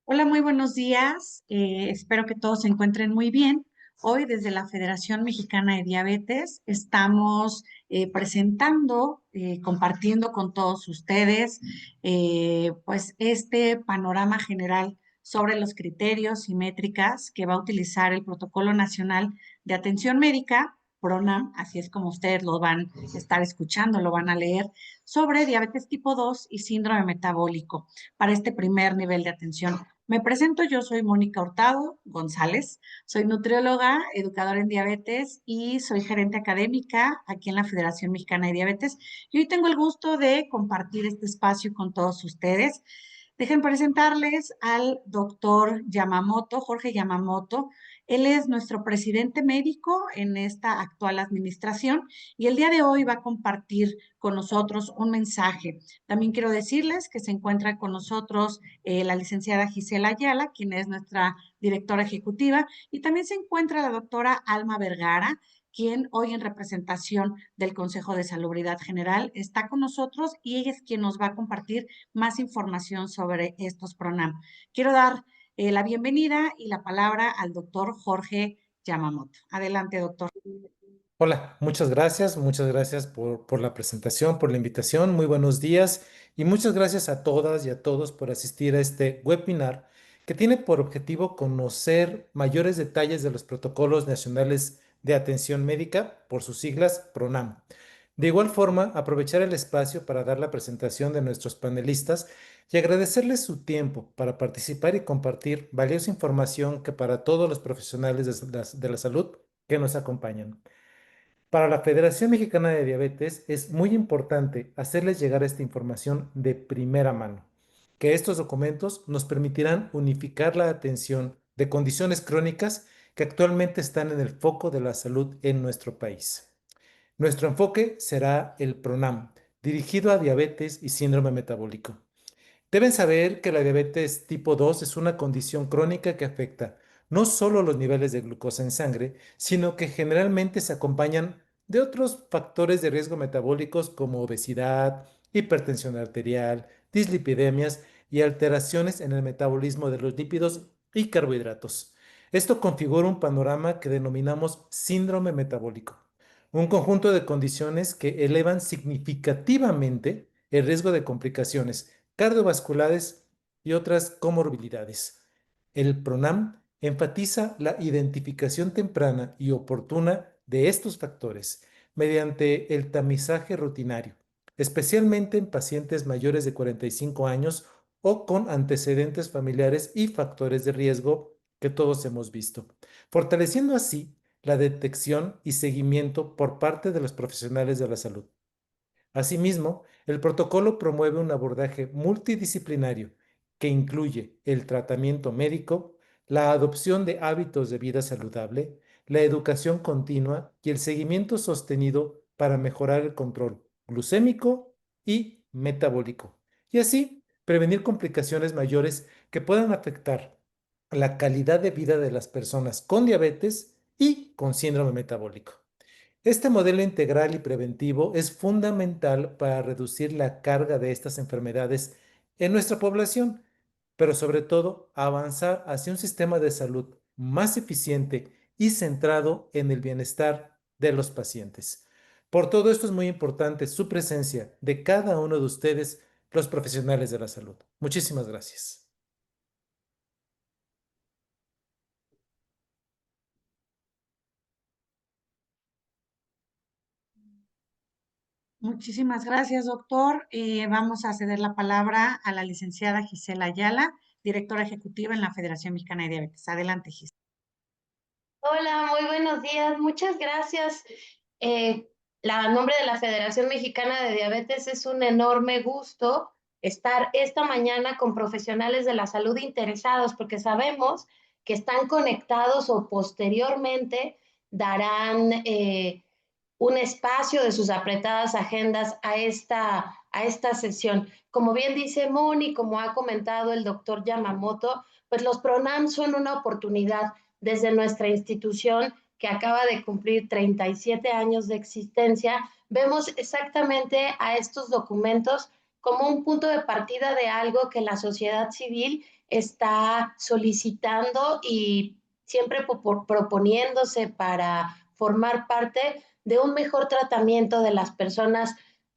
Hola, muy buenos días. Espero que todos se encuentren muy bien. Hoy desde la Federación Mexicana de Diabetes estamos presentando, compartiendo con todos ustedes, pues este panorama general sobre los criterios y métricas que va a utilizar el Protocolo Nacional de Atención Médica, PRONAM, así es como ustedes lo van a estar escuchando, lo van a leer, sobre diabetes tipo 2 y síndrome metabólico para este primer nivel de atención. Me presento, yo soy Mónica Hurtado González, soy nutrióloga, educadora en diabetes y soy gerente académica aquí en la Federación Mexicana de Diabetes. Y hoy tengo el gusto de compartir este espacio con todos ustedes. Dejen presentarles al doctor Yamamoto, Jorge Yamamoto. Él es nuestro presidente médico en esta actual administración y el día de hoy va a compartir con nosotros un mensaje. También quiero decirles que se encuentra con nosotros la licenciada Gisela Ayala, quien es nuestra directora ejecutiva, y también se encuentra la doctora Alma Vergara, quien hoy en representación del Consejo de Salubridad General está con nosotros y ella es quien nos va a compartir más información sobre estos PRONAM. Quiero dar la bienvenida y la palabra al doctor Jorge Yamamoto. Adelante, doctor. Hola, muchas gracias por la presentación, por la invitación, muy buenos días y muchas gracias a todas y a todos por asistir a este webinar que tiene por objetivo conocer mayores detalles de los protocolos nacionales de atención médica, por sus siglas PRONAM. De igual forma, aprovechar el espacio para dar la presentación de nuestros panelistas y agradecerles su tiempo para participar y compartir valiosa información que para todos los profesionales de la salud que nos acompañan. Para la Federación Mexicana de Diabetes es muy importante hacerles llegar esta información de primera mano, que estos documentos nos permitirán unificar la atención de condiciones crónicas que actualmente están en el foco de la salud en nuestro país. Nuestro enfoque será el PRONAM, dirigido a diabetes y síndrome metabólico. Deben saber que la diabetes tipo 2 es una condición crónica que afecta no solo los niveles de glucosa en sangre, sino que generalmente se acompañan de otros factores de riesgo metabólicos como obesidad, hipertensión arterial, dislipidemias y alteraciones en el metabolismo de los lípidos y carbohidratos. Esto configura un panorama que denominamos síndrome metabólico, un conjunto de condiciones que elevan significativamente el riesgo de complicaciones cardiovasculares y otras comorbilidades. El PRONAM enfatiza la identificación temprana y oportuna de estos factores mediante el tamizaje rutinario, especialmente en pacientes mayores de 45 años o con antecedentes familiares y factores de riesgo que todos hemos visto, fortaleciendo así la detección y seguimiento por parte de los profesionales de la salud. Asimismo, el protocolo promueve un abordaje multidisciplinario que incluye el tratamiento médico, la adopción de hábitos de vida saludable, la educación continua y el seguimiento sostenido para mejorar el control glucémico y metabólico, y así prevenir complicaciones mayores que puedan afectar la calidad de vida de las personas con diabetes y con síndrome metabólico. Este modelo integral y preventivo es fundamental para reducir la carga de estas enfermedades en nuestra población, pero sobre todo avanzar hacia un sistema de salud más eficiente y centrado en el bienestar de los pacientes. Por todo esto es muy importante su presencia de cada uno de ustedes, los profesionales de la salud. Muchísimas gracias. Muchísimas gracias, doctor. Vamos a ceder la palabra a la licenciada Gisela Ayala, directora ejecutiva en la Federación Mexicana de Diabetes. Adelante, Gisela. Hola, muy buenos días. Muchas gracias. A nombre de la Federación Mexicana de Diabetes es un enorme gusto estar esta mañana con profesionales de la salud interesados porque sabemos que están conectados o posteriormente darán un espacio de sus apretadas agendas a esta sesión. Como bien dice Moni, como ha comentado el doctor Yamamoto, pues los PRONAM son una oportunidad desde nuestra institución que acaba de cumplir 37 años de existencia, vemos exactamente a estos documentos como un punto de partida de algo que la sociedad civil está solicitando y siempre proponiéndose para formar parte de un mejor tratamiento de las personas,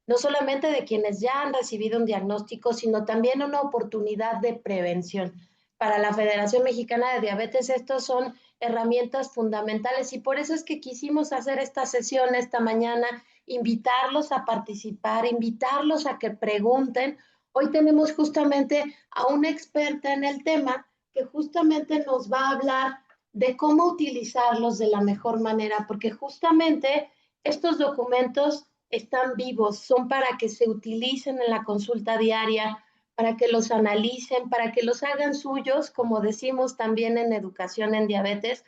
no solamente de quienes ya han recibido un diagnóstico, sino también una oportunidad de prevención. Para la Federación Mexicana de Diabetes, estos son herramientas fundamentales y por eso es que quisimos hacer esta sesión esta mañana, invitarlos a participar, invitarlos a que pregunten. Hoy tenemos justamente a una experta en el tema que justamente nos va a hablar de cómo utilizarlos de la mejor manera, porque justamente estos documentos están vivos, son para que se utilicen en la consulta diaria, para que los analicen, para que los hagan suyos, como decimos también en educación en diabetes,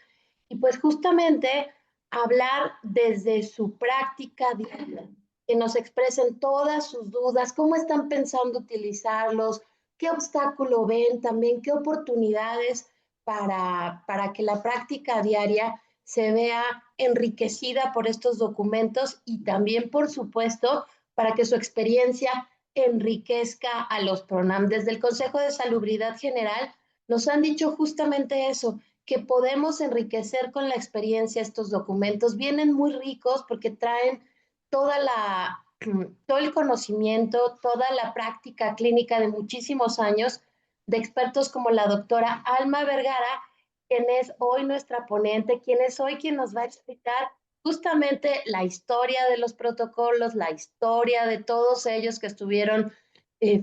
y pues justamente hablar desde su práctica diaria, que nos expresen todas sus dudas, cómo están pensando utilizarlos, qué obstáculo ven también, qué oportunidades para que la práctica diaria se vea enriquecida por estos documentos y también, por supuesto, para que su experiencia enriquezca a los PRONAM. Desde el Consejo de Salubridad General nos han dicho justamente eso, que podemos enriquecer con la experiencia estos documentos. Vienen muy ricos porque traen toda la, todo el conocimiento, toda la práctica clínica de muchísimos años de expertos como la doctora Alma Vergara, quien es hoy nuestra ponente, quien es hoy quien nos va a explicar justamente la historia de los protocolos, la historia de todos ellos que estuvieron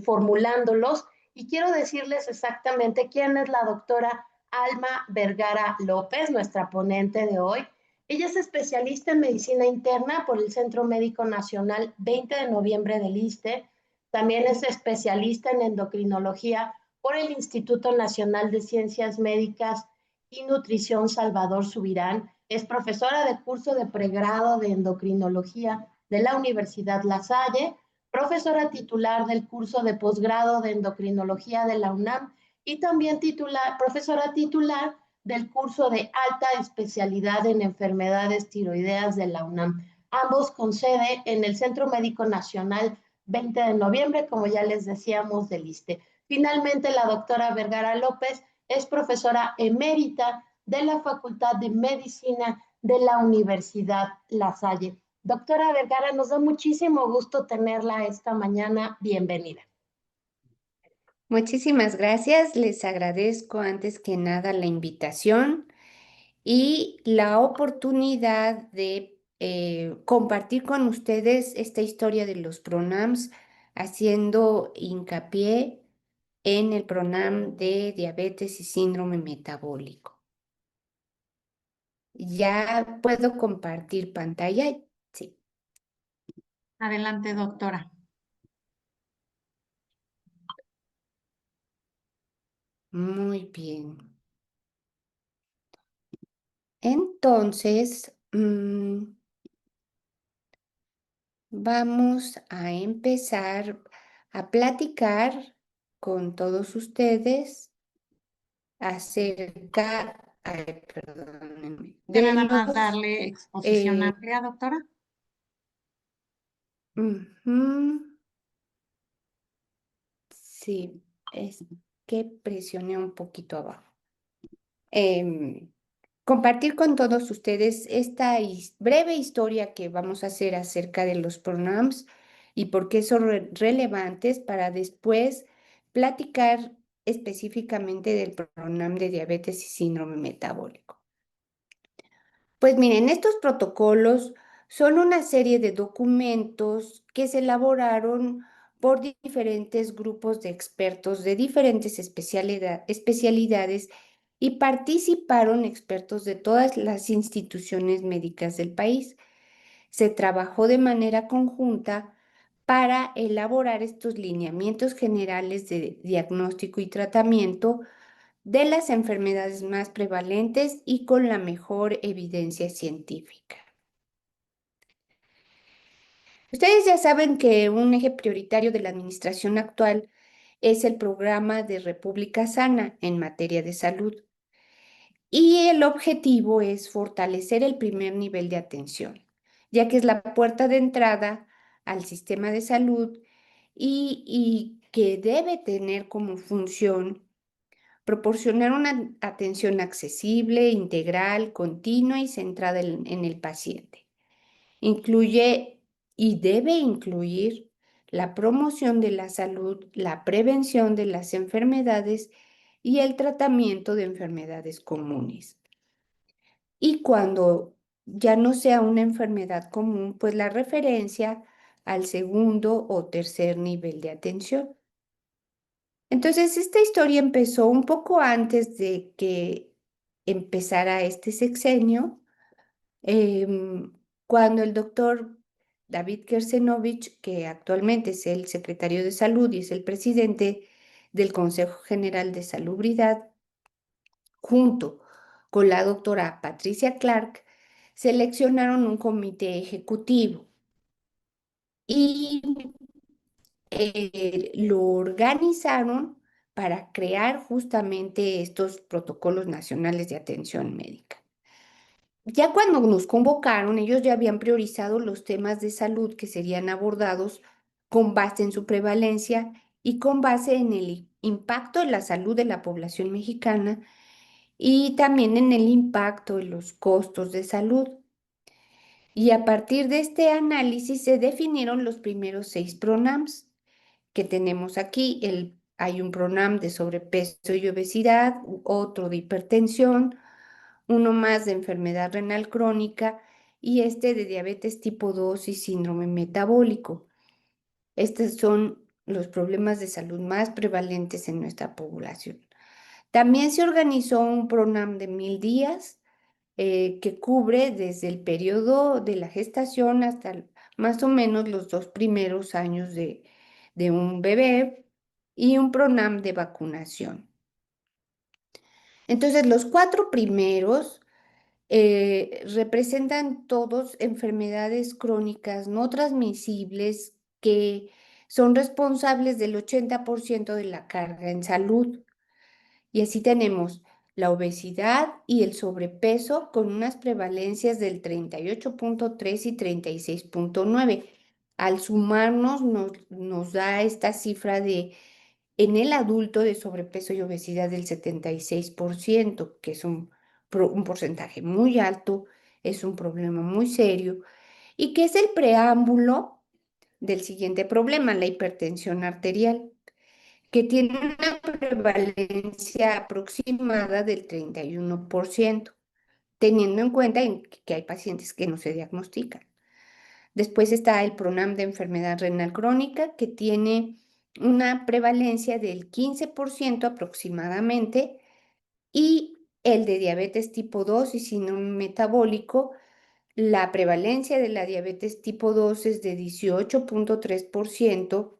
formulándolos. Y quiero decirles exactamente quién es la doctora Alma Vergara López, nuestra ponente de hoy. Ella es especialista en medicina interna por el Centro Médico Nacional 20 de noviembre del ISSSTE. También es especialista en endocrinología por el Instituto Nacional de Ciencias Médicas y Nutrición Salvador Subirán. Es profesora de curso de pregrado de endocrinología de la Universidad La Salle, profesora titular del curso de posgrado de endocrinología de la UNAM y también profesora titular del curso de alta especialidad en enfermedades tiroideas de la UNAM, ambos con sede en el Centro Médico Nacional 20 de noviembre, como ya les decíamos, del ISSSTE. Finalmente, la doctora Vergara López es profesora emérita de la Facultad de Medicina de la Universidad La Salle. Doctora Vergara, nos da muchísimo gusto tenerla esta mañana. Bienvenida. Muchísimas gracias. Les agradezco antes que nada la invitación y la oportunidad de compartir con ustedes esta historia de los PRONAMs, haciendo hincapié en el PRONAM de diabetes y síndrome metabólico. ¿Ya puedo compartir pantalla? Sí. Adelante, doctora. Muy bien. Entonces, vamos a empezar a platicar con todos ustedes acerca, ay, perdónenme, ¿Quiere de nada más los, darle exposición amplia, doctora? Sí, es que presioné un poquito abajo. Compartir con todos ustedes esta breve historia que vamos a hacer acerca de los PRONAMs y por qué son relevantes para después platicar específicamente del PRONAM de diabetes y síndrome metabólico. Pues miren, estos protocolos son una serie de documentos que se elaboraron por diferentes grupos de expertos de diferentes especialidades y participaron expertos de todas las instituciones médicas del país. Se trabajó de manera conjunta para elaborar estos lineamientos generales de diagnóstico y tratamiento de las enfermedades más prevalentes y con la mejor evidencia científica. Ustedes ya saben que un eje prioritario de la administración actual es el programa de República Sana en materia de salud. Y el objetivo es fortalecer el primer nivel de atención, ya que es la puerta de entrada al sistema de salud y que debe tener como función proporcionar una atención accesible, integral, continua y centrada en el paciente. Incluye y debe incluir la promoción de la salud, la prevención de las enfermedades y el tratamiento de enfermedades comunes. Y cuando ya no sea una enfermedad común, pues la referencia al segundo o tercer nivel de atención. Entonces, esta historia empezó un poco antes de que empezara este sexenio, em, cuando el doctor David Kersenovich, que actualmente es el secretario de Salud y es el presidente del Consejo General de Salubridad, junto con la doctora Patricia Clark, seleccionaron un comité ejecutivo y lo organizaron para crear justamente estos protocolos nacionales de atención médica. Ya cuando nos convocaron, ellos ya habían priorizado los temas de salud que serían abordados con base en su prevalencia y con base en el impacto en la salud de la población mexicana y también en el impacto en los costos de salud. Y a partir de este análisis se definieron los primeros 6 PRONAMs que tenemos aquí. Hay un PRONAM de sobrepeso y obesidad, otro de hipertensión, uno más de enfermedad renal crónica y este de diabetes tipo 2 y síndrome metabólico. Estos son los problemas de salud más prevalentes en nuestra población. También se organizó un PRONAM de 1000 días que cubre desde el periodo de la gestación hasta más o menos los 2 primeros años de un bebé y un PRONAM de vacunación. Entonces, los 4 primeros representan todos enfermedades crónicas no transmisibles que son responsables del 80% de la carga en salud. Y así tenemos la obesidad y el sobrepeso con unas prevalencias del 38.3 y 36.9. Al sumarnos nos da esta cifra de en el adulto de sobrepeso y obesidad del 76%, que es un porcentaje muy alto, es un problema muy serio y que es el preámbulo del siguiente problema, la hipertensión arterial, que tiene una prevalencia aproximada del 31%, teniendo en cuenta que hay pacientes que no se diagnostican. Después está el PRONAM de enfermedad renal crónica, que tiene una prevalencia del 15% aproximadamente, y el de diabetes tipo 2 y síndrome metabólico, la prevalencia de la diabetes tipo 2 es de 18.3%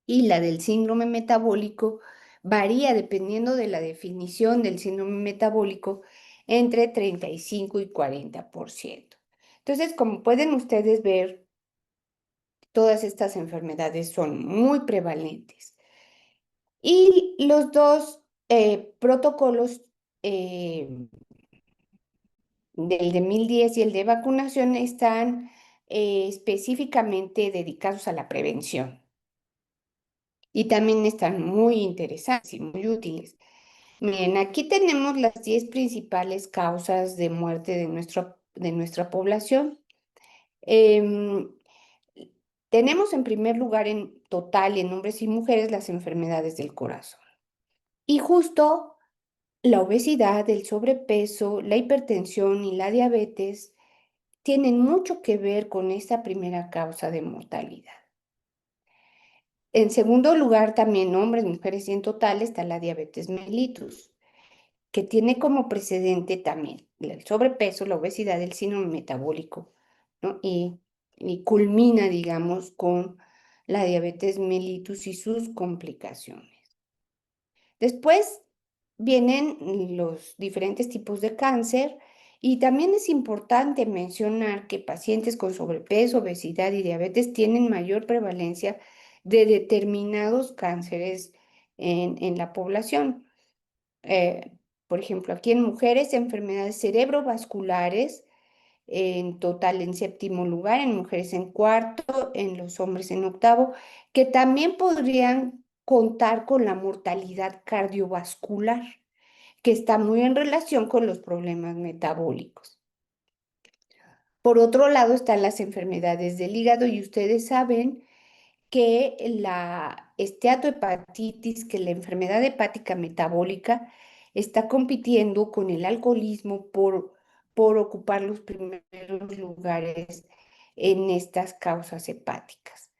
y la del síndrome metabólico varía dependiendo de la definición del síndrome metabólico entre 35 y 40%. Entonces, como pueden ustedes ver, todas estas enfermedades son muy prevalentes. Y los dos protocolos, del de 1010 y el de vacunación, están específicamente dedicados a la prevención. Y también están muy interesantes y muy útiles. Miren, aquí tenemos las 10 principales causas de muerte de nuestra población. Em, Tenemos en primer lugar en total en hombres y mujeres las enfermedades del corazón. Y justo la obesidad, el sobrepeso, la hipertensión y la diabetes tienen mucho que ver con esta primera causa de mortalidad. En segundo lugar, también hombres, mujeres y en total está la diabetes mellitus, que tiene como precedente también el sobrepeso, la obesidad, el síndrome metabólico, ¿no? Y culmina, digamos, con la diabetes mellitus y sus complicaciones. Después vienen los diferentes tipos de cáncer y también es importante mencionar que pacientes con sobrepeso, obesidad y diabetes tienen mayor prevalencia de determinados cánceres en la población. Por ejemplo, aquí en mujeres, enfermedades cerebrovasculares en total en séptimo lugar, en mujeres en cuarto, en los hombres en octavo, que también podrían contar con la mortalidad cardiovascular, que está muy en relación con los problemas metabólicos. Por otro lado están las enfermedades del hígado y ustedes saben que la esteatohepatitis, que la enfermedad hepática metabólica, está compitiendo con el alcoholismo por ocupar los primeros lugares en estas causas hepáticas.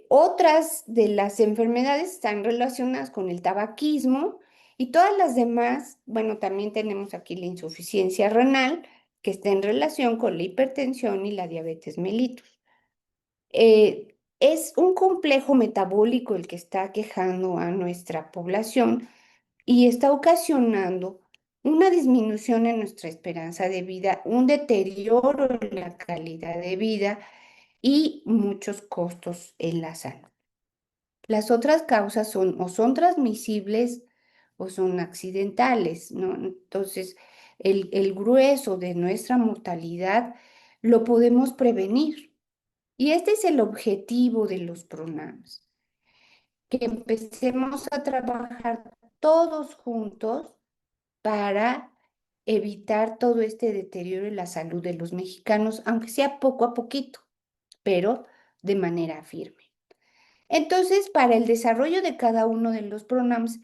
Otras de las enfermedades están relacionadas con el tabaquismo y todas las demás, bueno, también tenemos aquí la insuficiencia renal, que está en relación con la hipertensión y la diabetes mellitus. Es un complejo metabólico el que está aquejando a nuestra población y está ocasionando una disminución en nuestra esperanza de vida, un deterioro en la calidad de vida y muchos costos en la salud. Las otras causas son o son transmisibles o son accidentales, ¿no? Entonces, el grueso de nuestra mortalidad lo podemos prevenir. Y este es el objetivo de los PRONAMs, que empecemos a trabajar todos juntos para evitar todo este deterioro en la salud de los mexicanos, aunque sea poco a poquito, pero de manera firme. Entonces, para el desarrollo de cada uno de los PRONAMs,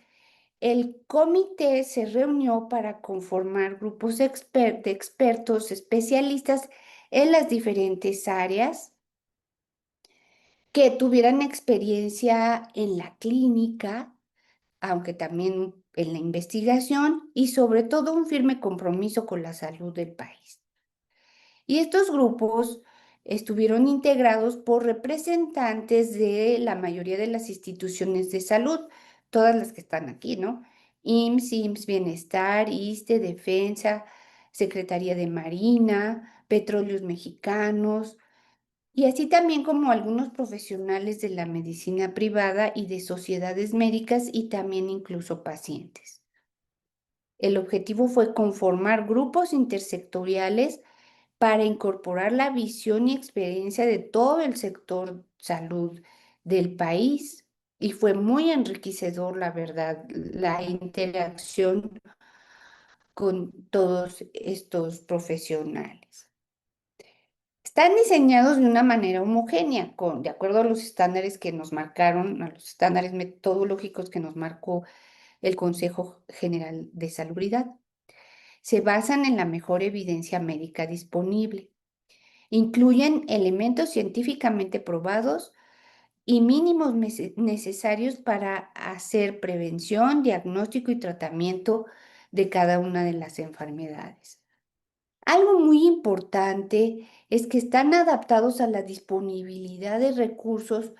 el comité se reunió para conformar grupos de expertos especialistas en las diferentes áreas que tuvieran experiencia en la clínica, aunque también en la investigación y sobre todo un firme compromiso con la salud del país. Y estos grupos estuvieron integrados por representantes de la mayoría de las instituciones de salud, todas las que están aquí, ¿no? IMSS, Bienestar, ISSSTE, Defensa, Secretaría de Marina, Petróleos Mexicanos, y así también como algunos profesionales de la medicina privada y de sociedades médicas y también incluso pacientes. El objetivo fue conformar grupos intersectoriales para incorporar la visión y experiencia de todo el sector salud del país y fue muy enriquecedor, la verdad, la interacción con todos estos profesionales. Están diseñados de una manera homogénea, de acuerdo a los estándares que nos marcaron, a los estándares metodológicos que nos marcó el Consejo General de Salubridad. Se basan en la mejor evidencia médica disponible. Incluyen elementos científicamente probados y mínimos necesarios para hacer prevención, diagnóstico y tratamiento de cada una de las enfermedades. Algo muy importante es que están adaptados a la disponibilidad de recursos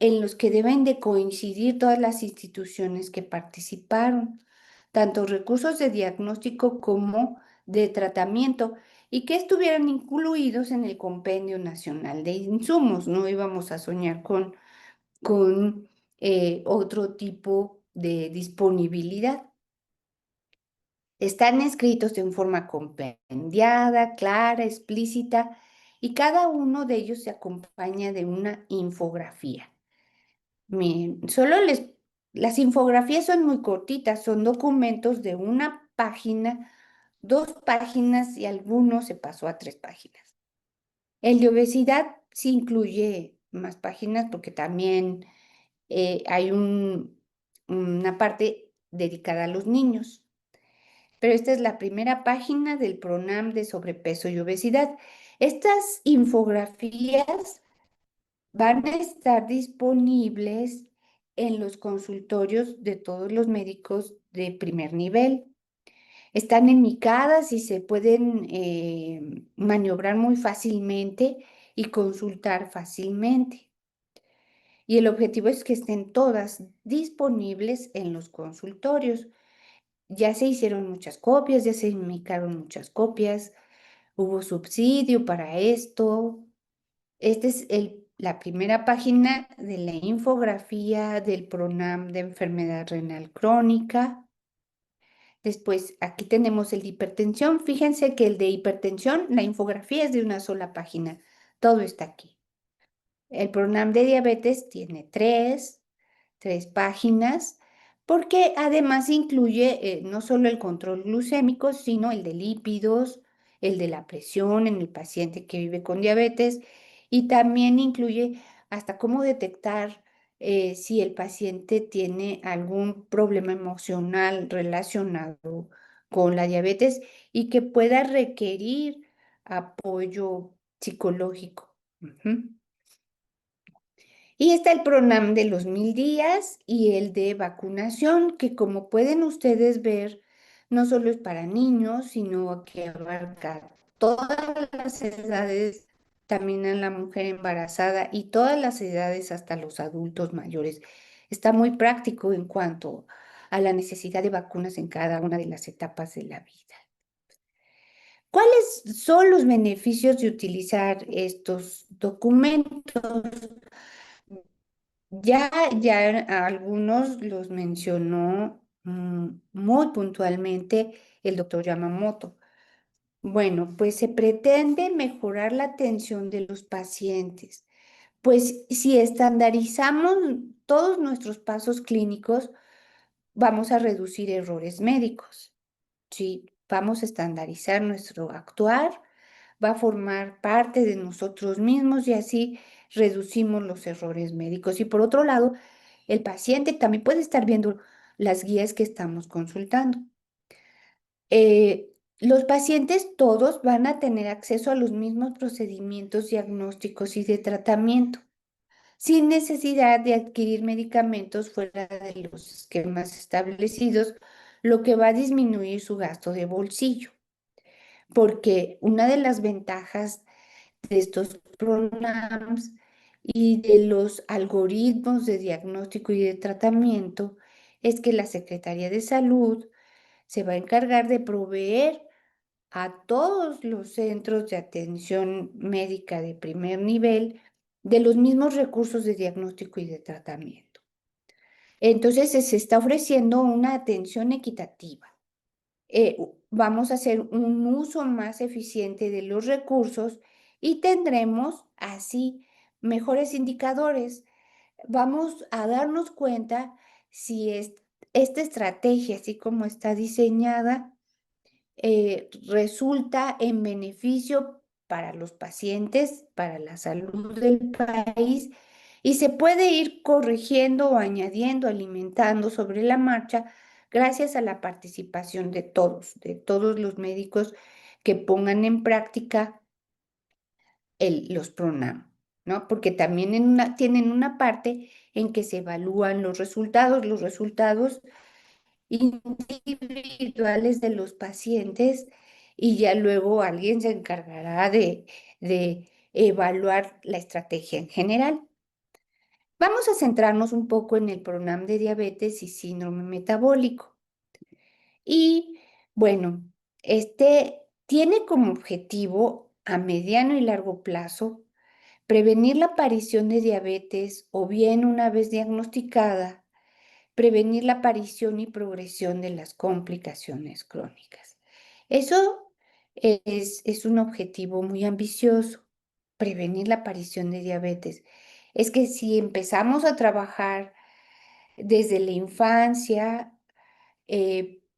en los que deben de coincidir todas las instituciones que participaron, tanto recursos de diagnóstico como de tratamiento, y que estuvieran incluidos en el Compendio Nacional de Insumos. No íbamos a soñar con otro tipo de disponibilidad. Están escritos en forma compendiada, clara, explícita, y cada uno de ellos se acompaña de una infografía. Miren, las infografías son muy cortitas, son documentos de una página, 2 páginas y algunos se pasó a 3 páginas. El de obesidad sí incluye más páginas porque también hay una parte dedicada a los niños. Pero esta es la primera página del PRONAM de sobrepeso y obesidad. Estas infografías van a estar disponibles en los consultorios de todos los médicos de primer nivel. Están enmicadas y se pueden maniobrar muy fácilmente y consultar fácilmente. Y el objetivo es que estén todas disponibles en los consultorios. Ya se hicieron muchas copias, ya se enmicaron muchas copias, hubo subsidio para esto. Esta es la primera página de la infografía del PRONAM de enfermedad renal crónica. Después, aquí tenemos el de hipertensión. Fíjense que el de hipertensión, la infografía es de una sola página. Todo está aquí. El programa de diabetes tiene tres páginas, porque además incluye no solo el control glucémico, sino el de lípidos, el de la presión en el paciente que vive con diabetes, y también incluye hasta cómo detectar si el paciente tiene algún problema emocional relacionado con la diabetes y que pueda requerir apoyo psicológico. Ujú. Y está el PRONAM de los 1000 días y el de vacunación, que como pueden ustedes ver, no solo es para niños, sino que abarca todas las edades, también a la mujer embarazada y todas las edades hasta los adultos mayores. Está muy práctico en cuanto a la necesidad de vacunas en cada una de las etapas de la vida. ¿Cuáles son los beneficios de utilizar estos documentos? Ya algunos los mencionó muy puntualmente el doctor Yamamoto. Bueno, pues se pretende mejorar la atención de los pacientes. Pues si estandarizamos todos nuestros pasos clínicos, vamos a reducir errores médicos. Sí, vamos a estandarizar nuestro actuar, va a formar parte de nosotros mismos y así reducimos los errores médicos. Y por otro lado, el paciente también puede estar viendo las guías que estamos consultando. Los pacientes todos van a tener acceso a los mismos procedimientos diagnósticos y de tratamiento, sin necesidad de adquirir medicamentos fuera de los esquemas establecidos, lo que va a disminuir su gasto de bolsillo. Porque una de las ventajas de estos programas y de los algoritmos de diagnóstico y de tratamiento es que la Secretaría de Salud se va a encargar de proveer a todos los centros de atención médica de primer nivel de los mismos recursos de diagnóstico y de tratamiento. Entonces, se está ofreciendo una atención equitativa. Vamos a hacer un uso más eficiente de los recursos y tendremos así mejores indicadores. Vamos a darnos cuenta si esta estrategia, así como está diseñada, resulta en beneficio para los pacientes, para la salud del país, y se puede ir corrigiendo o añadiendo, alimentando sobre la marcha gracias a la participación de todos los médicos que pongan en práctica los PRONAM, ¿no? Porque también tienen una parte en que se evalúan los resultados individuales de los pacientes, y ya luego alguien se encargará de evaluar la estrategia en general. Vamos a centrarnos un poco en el PRONAM de diabetes y síndrome metabólico. Y bueno, este tiene como objetivo a mediano y largo plazo prevenir la aparición de diabetes o bien una vez diagnosticada, prevenir la aparición y progresión de las complicaciones crónicas. Eso es un objetivo muy ambicioso, prevenir la aparición de diabetes. Es que si empezamos a trabajar desde la infancia,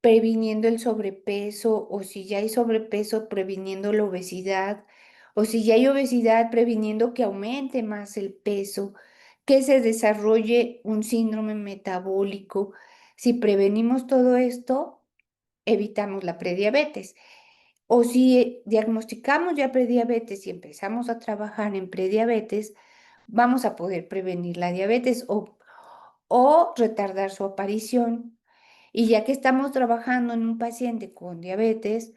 previniendo el sobrepeso, o si ya hay sobrepeso, previniendo la obesidad, o si ya hay obesidad, previniendo que aumente más el peso, que se desarrolle un síndrome metabólico. Si prevenimos todo esto, evitamos la prediabetes. O si diagnosticamos ya prediabetes y empezamos a trabajar en prediabetes, vamos a poder prevenir la diabetes o retardar su aparición. Y ya que estamos trabajando en un paciente con diabetes,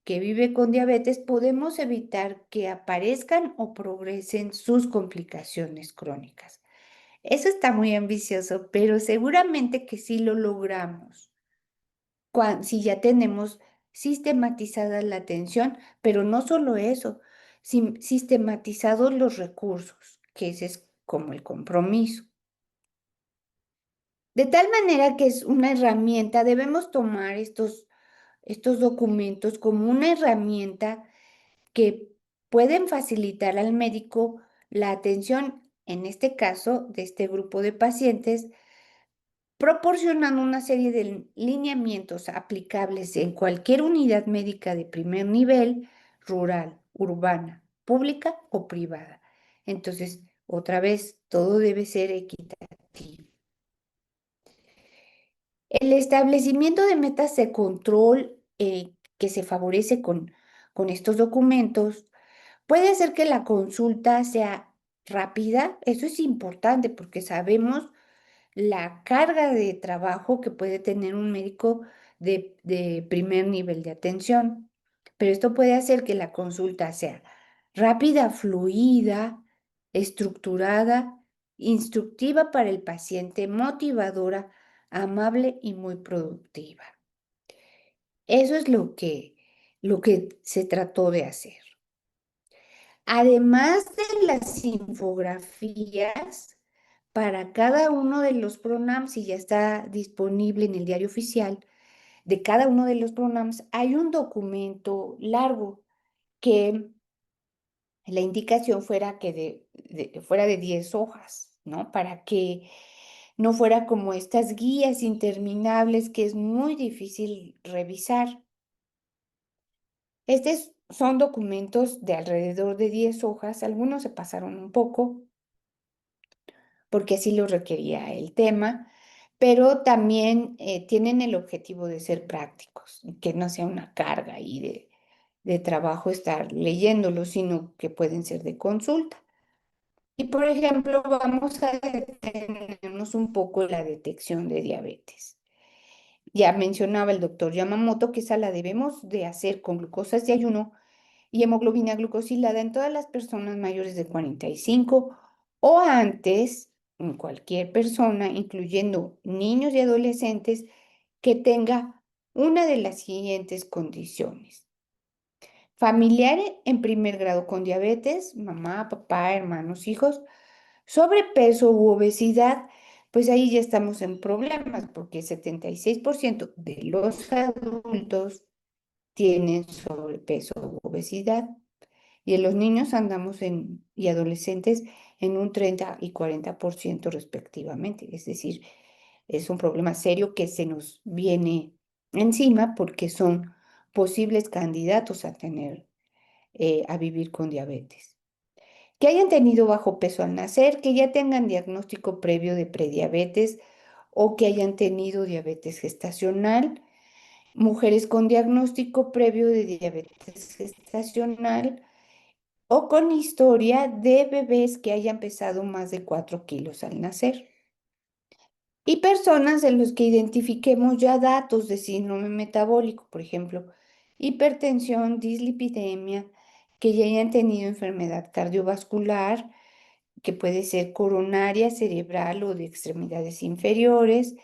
que vive con diabetes, podemos evitar que aparezcan o progresen sus complicaciones crónicas. Eso está muy ambicioso, pero seguramente que sí lo logramos si ya tenemos sistematizada la atención, pero no solo eso, sistematizados los recursos, que ese es como el compromiso. De tal manera que es una herramienta, debemos tomar estos documentos como una herramienta que pueden facilitar al médico la atención, en este caso, de este grupo de pacientes, proporcionando una serie de lineamientos aplicables en cualquier unidad médica de primer nivel, rural, urbana, pública o privada. Entonces, otra vez, todo debe ser equitativo. El establecimiento de metas de control que se favorece con estos documentos puede hacer que la consulta sea rápida. Eso es importante porque sabemos la carga de trabajo que puede tener un médico de primer nivel de atención. Pero esto puede hacer que la consulta sea rápida, fluida, estructurada, instructiva para el paciente, motivadora, amable y muy productiva. Eso es lo que se trató de hacer. Además de las infografías, para cada uno de los PRONAMs, y ya está disponible en el diario oficial, de cada uno de los PRONAMs hay un documento largo que la indicación fuera que fuera de 10 hojas, ¿no? Para que no fuera como estas guías interminables que es muy difícil revisar. Estos son documentos de alrededor de 10 hojas, algunos se pasaron un poco, porque así lo requería el tema, pero también tienen el objetivo de ser prácticos, que no sea una carga ahí de trabajo estar leyéndolos, sino que pueden ser de consulta. Y por ejemplo, vamos a detenernos un poco en la detección de diabetes. Ya mencionaba el doctor Yamamoto que esa la debemos de hacer con glucosas de ayuno y hemoglobina glucosilada en todas las personas mayores de 45 o antes, en cualquier persona, incluyendo niños y adolescentes, que tenga una de las siguientes condiciones. Familiar en primer grado con diabetes, mamá, papá, hermanos, hijos, sobrepeso u obesidad, pues ahí ya estamos en problemas porque el 76% de los adultos tienen sobrepeso u obesidad. Y en los niños andamos y adolescentes en un 30 y 40% respectivamente. Es decir, es un problema serio que se nos viene encima porque son posibles candidatos a vivir con diabetes. Que hayan tenido bajo peso al nacer, que ya tengan diagnóstico previo de prediabetes o que hayan tenido diabetes gestacional, mujeres con diagnóstico previo de diabetes gestacional o con historia de bebés que hayan pesado más de 4 kilos al nacer. Y personas en los que identifiquemos ya datos de síndrome metabólico, por ejemplo, hipertensión, dislipidemia, que ya hayan tenido enfermedad cardiovascular, que puede ser coronaria, cerebral o de extremidades inferiores,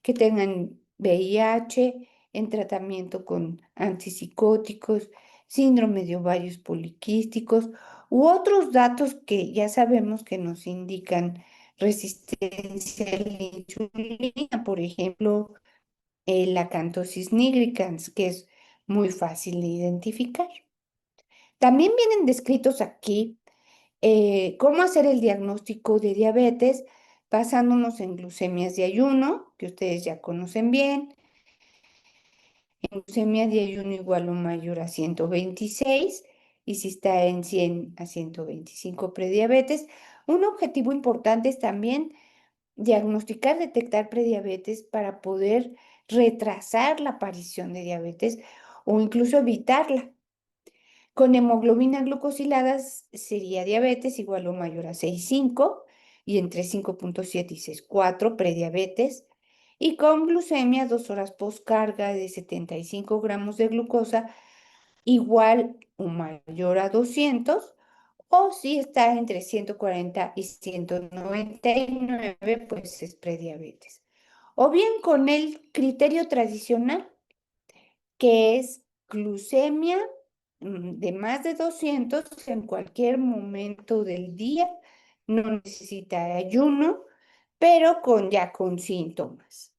que tengan VIH en tratamiento con antipsicóticos, síndrome de ovarios poliquísticos u otros datos que ya sabemos que nos indican resistencia a la insulina, por ejemplo, la acantosis nigricans, que es muy fácil de identificar. También vienen descritos aquí cómo hacer el diagnóstico de diabetes basándonos en glucemias de ayuno, que ustedes ya conocen bien, en glucemia de ayuno igual o mayor a 126, y si está en 100 a 125 prediabetes. Un objetivo importante es también diagnosticar, detectar prediabetes para poder retrasar la aparición de diabetes o incluso evitarla. Con hemoglobina glucosilada sería diabetes igual o mayor a 6,5 y entre 5,7 y 6,4 prediabetes. Y con glucemia 2 horas postcarga de 75 gramos de glucosa igual o mayor a 200, o si está entre 140 y 199, pues es prediabetes. O bien con el criterio tradicional, que es glucemia de más de 200 en cualquier momento del día, no necesita ayuno, pero ya con síntomas.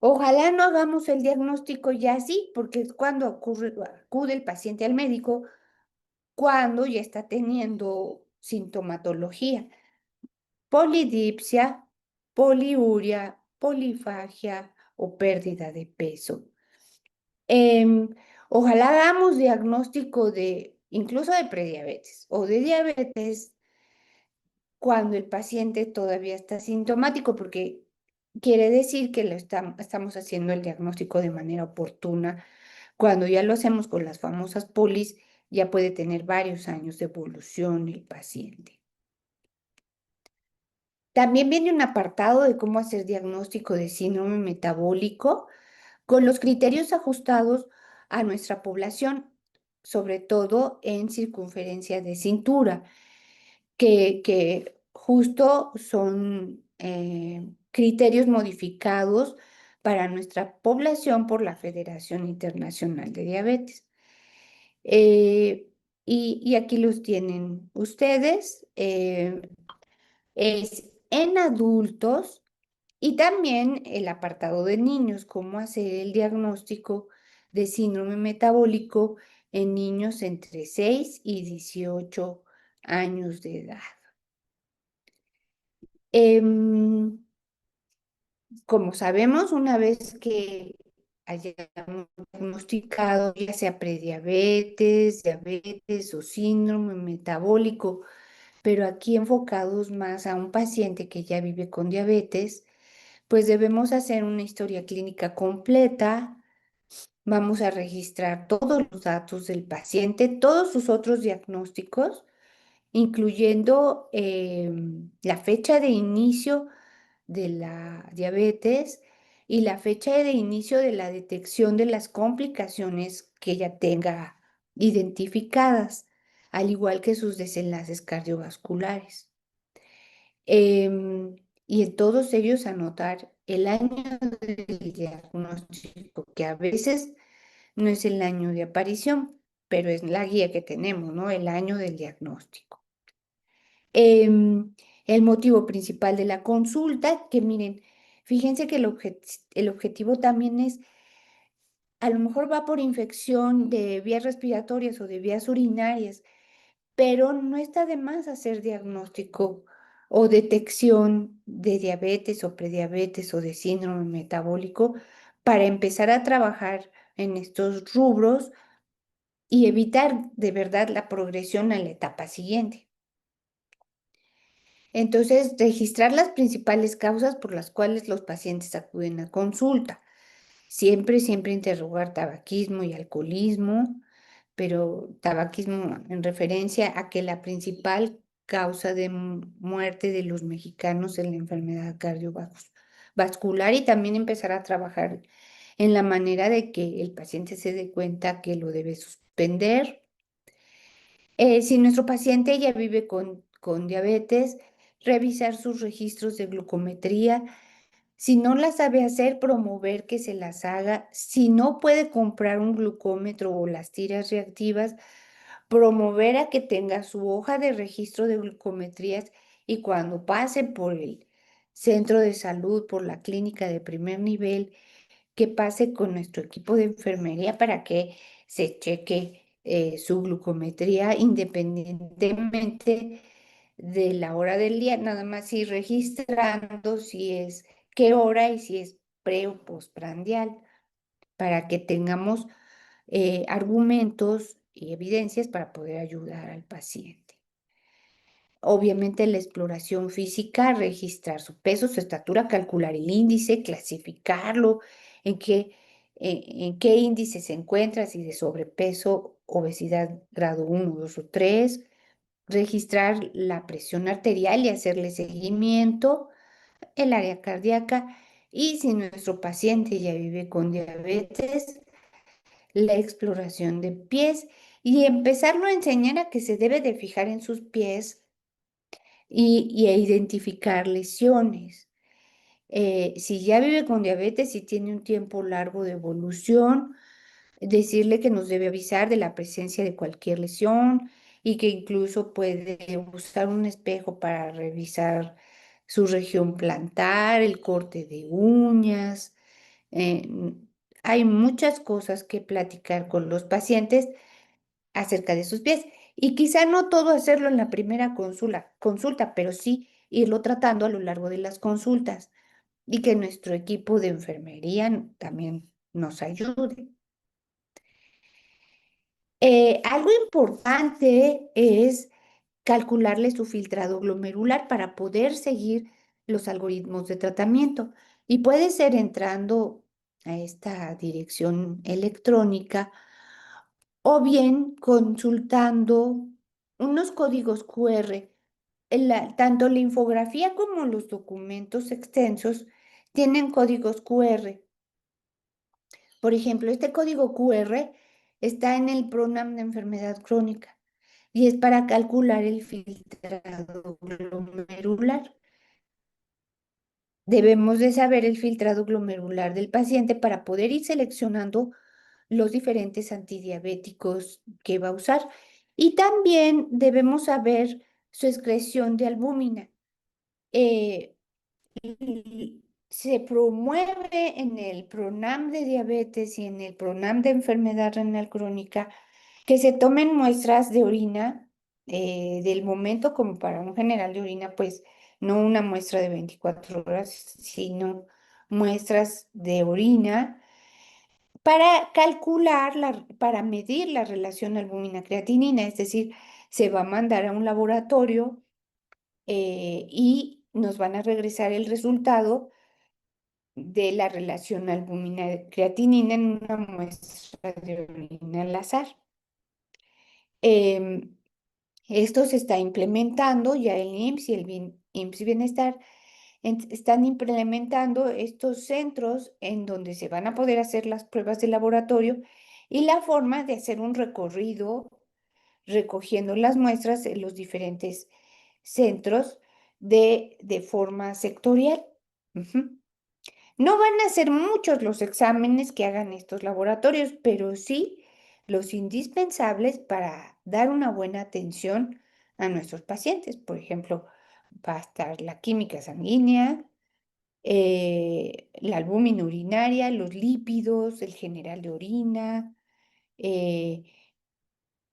Ojalá no hagamos el diagnóstico ya así, porque es cuando acude el paciente al médico, cuando ya está teniendo sintomatología, polidipsia, poliuria, polifagia o pérdida de peso. Ojalá hagamos diagnóstico incluso de prediabetes o de diabetes cuando el paciente todavía está sintomático, porque quiere decir que estamos haciendo el diagnóstico de manera oportuna. Cuando ya lo hacemos con las famosas polis, ya puede tener varios años de evolución el paciente. También viene un apartado de cómo hacer diagnóstico de síndrome metabólico con los criterios ajustados a nuestra población, sobre todo en circunferencia de cintura, que justo son criterios modificados para nuestra población por la Federación Internacional de Diabetes. Y aquí los tienen ustedes. Es en adultos y también el apartado de niños, cómo hacer el diagnóstico de síndrome metabólico en niños entre 6 y 18 años de edad. Como sabemos, una vez que hayamos diagnosticado ya sea prediabetes, diabetes o síndrome metabólico, pero aquí enfocados más a un paciente que ya vive con diabetes, pues debemos hacer una historia clínica completa. Vamos a registrar todos los datos del paciente, todos sus otros diagnósticos, incluyendo la fecha de inicio de la diabetes y la fecha de inicio de la detección de las complicaciones que ella tenga identificadas, al igual que sus desenlaces cardiovasculares. Y en todos ellos anotar el año del diagnóstico, que a veces no es el año de aparición, pero es la guía que tenemos, ¿no? El año del diagnóstico. El motivo principal de la consulta, que miren, fíjense que el objetivo también es, a lo mejor va por infección de vías respiratorias o de vías urinarias, pero no está de más hacer diagnóstico o detección de diabetes o prediabetes o de síndrome metabólico para empezar a trabajar en estos rubros y evitar de verdad la progresión a la etapa siguiente. Entonces, registrar las principales causas por las cuales los pacientes acuden a consulta. Siempre interrogar tabaquismo y alcoholismo, pero tabaquismo en referencia a que la principal causa de muerte de los mexicanos es la enfermedad cardiovascular, y también empezar a trabajar en la manera de que el paciente se dé cuenta que lo debe suspender. Si nuestro paciente ya vive con diabetes, revisar sus registros de glucometría. Si no la sabe hacer, promover que se las haga. Si no puede comprar un glucómetro o las tiras reactivas, promover a que tenga su hoja de registro de glucometrías, y cuando pase por el centro de salud, por la clínica de primer nivel, que pase con nuestro equipo de enfermería para que se cheque su glucometría independientemente de la hora del día, nada más ir registrando si es qué hora y si es pre o postprandial, para que tengamos argumentos y evidencias para poder ayudar al paciente. Obviamente la exploración física, registrar su peso, su estatura, calcular el índice, clasificarlo, en qué índice se encuentra, si de sobrepeso, obesidad grado 1, 2 o 3, registrar la presión arterial y hacerle seguimiento, el área cardíaca, y si nuestro paciente ya vive con diabetes, la exploración de pies, y empezarlo a enseñar a que se debe de fijar en sus pies y a identificar lesiones. Si ya vive con diabetes y tiene un tiempo largo de evolución, decirle que nos debe avisar de la presencia de cualquier lesión, y que incluso puede usar un espejo para revisar su región plantar, el corte de uñas. eh, Hay muchas cosas que platicar con los pacientes acerca de sus pies. Y quizá no todo hacerlo en la primera consulta, pero sí irlo tratando a lo largo de las consultas y que nuestro equipo de enfermería también nos ayude. Algo importante es calcularle su filtrado glomerular para poder seguir los algoritmos de tratamiento. Y puede ser entrando a esta dirección electrónica o bien consultando unos códigos QR. Tanto la infografía como los documentos extensos tienen códigos QR. Por ejemplo, este código QR está en el PRONAM de enfermedad crónica y es para calcular el filtrado glomerular. Debemos de saber el filtrado glomerular del paciente para poder ir seleccionando los diferentes antidiabéticos que va a usar. Y también debemos saber su excreción de albúmina. Se promueve en el PRONAM de diabetes y en el PRONAM de enfermedad renal crónica que se tomen muestras de orina del momento, como para un general de orina, pues no una muestra de 24 horas, sino muestras de orina para para medir la relación albúmina-creatinina, es decir, se va a mandar a un laboratorio y nos van a regresar el resultado de la relación albúmina-creatinina en una muestra de orina al azar. Em, Esto se está implementando, ya el IMSS y el IMSS Bienestar están implementando estos centros en donde se van a poder hacer las pruebas de laboratorio y la forma de hacer un recorrido recogiendo las muestras en los diferentes centros de forma sectorial. Ujú. No van a ser muchos los exámenes que hagan estos laboratorios, pero sí los indispensables para dar una buena atención a nuestros pacientes. Por ejemplo, va a estar la química sanguínea, la albúmina urinaria, los lípidos, el general de orina. eh,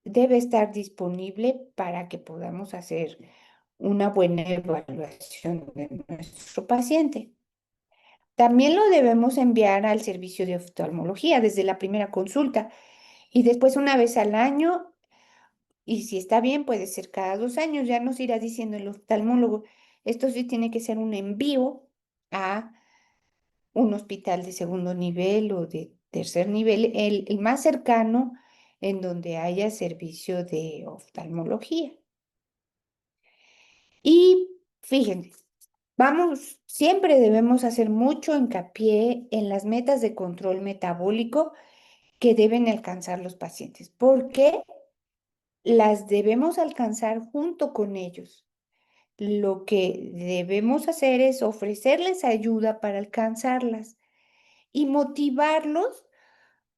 Debe estar disponible para que podamos hacer una buena evaluación de nuestro paciente. También lo debemos enviar al servicio de oftalmología desde la primera consulta y después una vez al año, y si está bien, puede ser cada 2 años, ya nos irá diciendo el oftalmólogo. Esto sí tiene que ser un envío a un hospital de segundo nivel o de tercer nivel, el más cercano en donde haya servicio de oftalmología. Y fíjense, siempre debemos hacer mucho hincapié en las metas de control metabólico que deben alcanzar los pacientes, porque las debemos alcanzar junto con ellos. Lo que debemos hacer es ofrecerles ayuda para alcanzarlas y motivarlos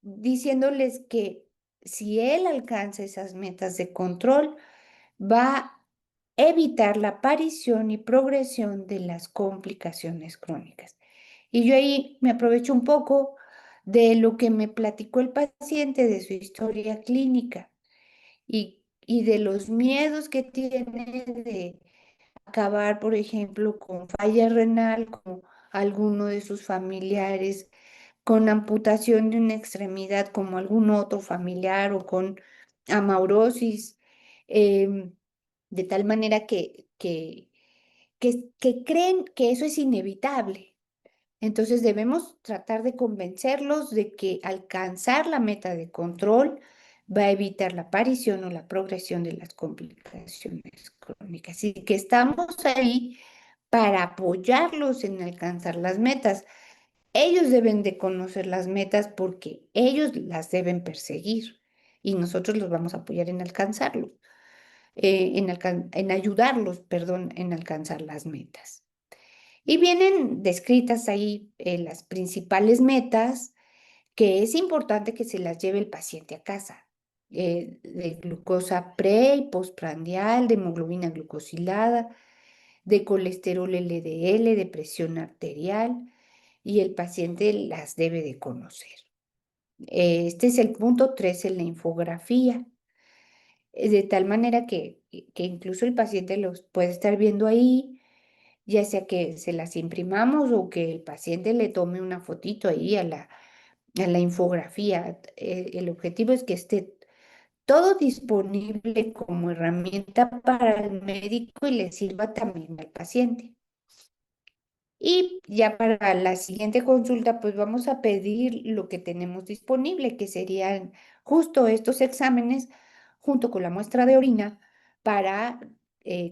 diciéndoles que si él alcanza esas metas de control, va a evitar la aparición y progresión de las complicaciones crónicas. Y yo ahí me aprovecho un poco de lo que me platicó el paciente de su historia clínica y de los miedos que tiene de acabar, por ejemplo, con falla renal, como alguno de sus familiares, con amputación de una extremidad como algún otro familiar o con amaurosis, de tal manera que creen que eso es inevitable. Entonces debemos tratar de convencerlos de que alcanzar la meta de control va a evitar la aparición o la progresión de las complicaciones crónicas y que estamos ahí para apoyarlos en alcanzar las metas. Ellos deben de conocer las metas porque ellos las deben perseguir y nosotros los vamos a apoyar en alcanzarlo, en ayudarlos, perdón, en alcanzar las metas. Y vienen descritas ahí las principales metas que es importante que se las lleve el paciente a casa. De glucosa pre y postprandial, de hemoglobina glucosilada, de colesterol LDL, de presión arterial, y el paciente las debe de conocer. Este es el punto 3 en la infografía, de tal manera que incluso el paciente los puede estar viendo ahí, ya sea que se las imprimamos o que el paciente le tome una fotito ahí a la infografía. El objetivo es que esté todo disponible como herramienta para el médico y le sirva también al paciente. Y ya para la siguiente consulta, pues vamos a pedir lo que tenemos disponible, que serían justo estos exámenes junto con la muestra de orina para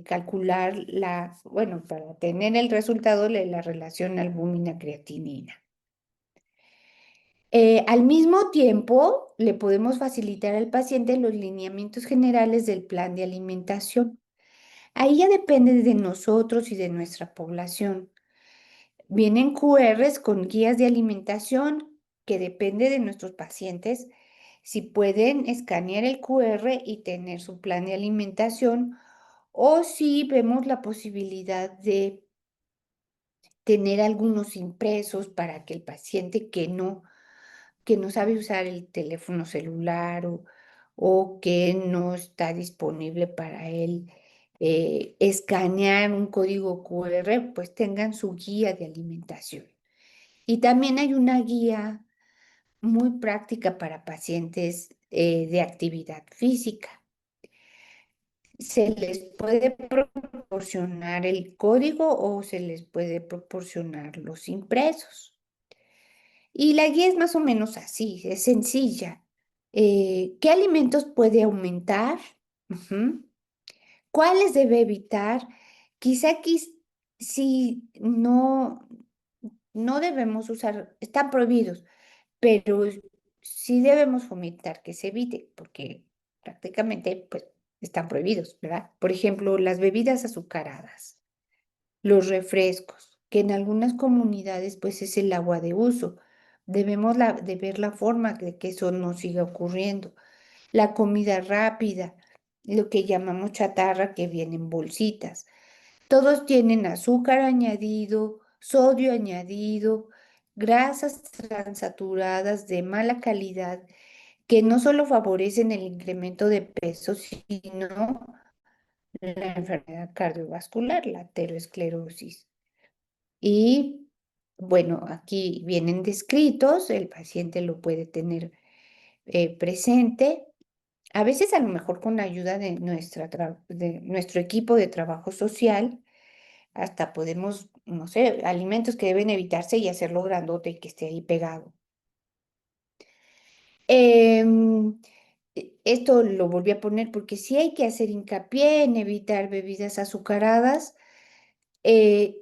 calcular bueno, para tener el resultado de la relación albúmina-creatinina. Al mismo tiempo, le podemos facilitar al paciente los lineamientos generales del plan de alimentación. Ahí ya depende de nosotros y de nuestra población. Vienen QRs con guías de alimentación que depende de nuestros pacientes si pueden escanear el QR y tener su plan de alimentación o si vemos la posibilidad de tener algunos impresos para que el paciente que no sabe usar el teléfono celular o que no está disponible para él escanear un código QR, pues tengan su guía de alimentación. Y también hay una guía muy práctica para pacientes de actividad física. Se les puede proporcionar el código o se les puede proporcionar los impresos. Y la guía es más o menos así, es sencilla. ¿Qué alimentos puede aumentar? Ujú. ¿Cuáles debe evitar? Quizá aquí si no debemos usar, están prohibidos, pero sí debemos fomentar que se evite, porque prácticamente pues, están prohibidos, ¿verdad? Por ejemplo, las bebidas azucaradas, los refrescos, que en algunas comunidades pues es el agua de uso. Debemos de ver la forma de que eso no siga ocurriendo. La comida rápida, lo que llamamos chatarra que viene en bolsitas. Todos tienen azúcar añadido, sodio añadido, grasas transaturadas de mala calidad que no solo favorecen el incremento de peso, sino la enfermedad cardiovascular, la aterosclerosis. Y bueno, aquí vienen descritos, el paciente lo puede tener presente. A veces a lo mejor con la ayuda de de nuestro equipo de trabajo social, hasta podemos, no sé, alimentos que deben evitarse y hacerlo grandote y que esté ahí pegado. Esto lo volví a poner porque sí hay que hacer hincapié en evitar bebidas azucaradas,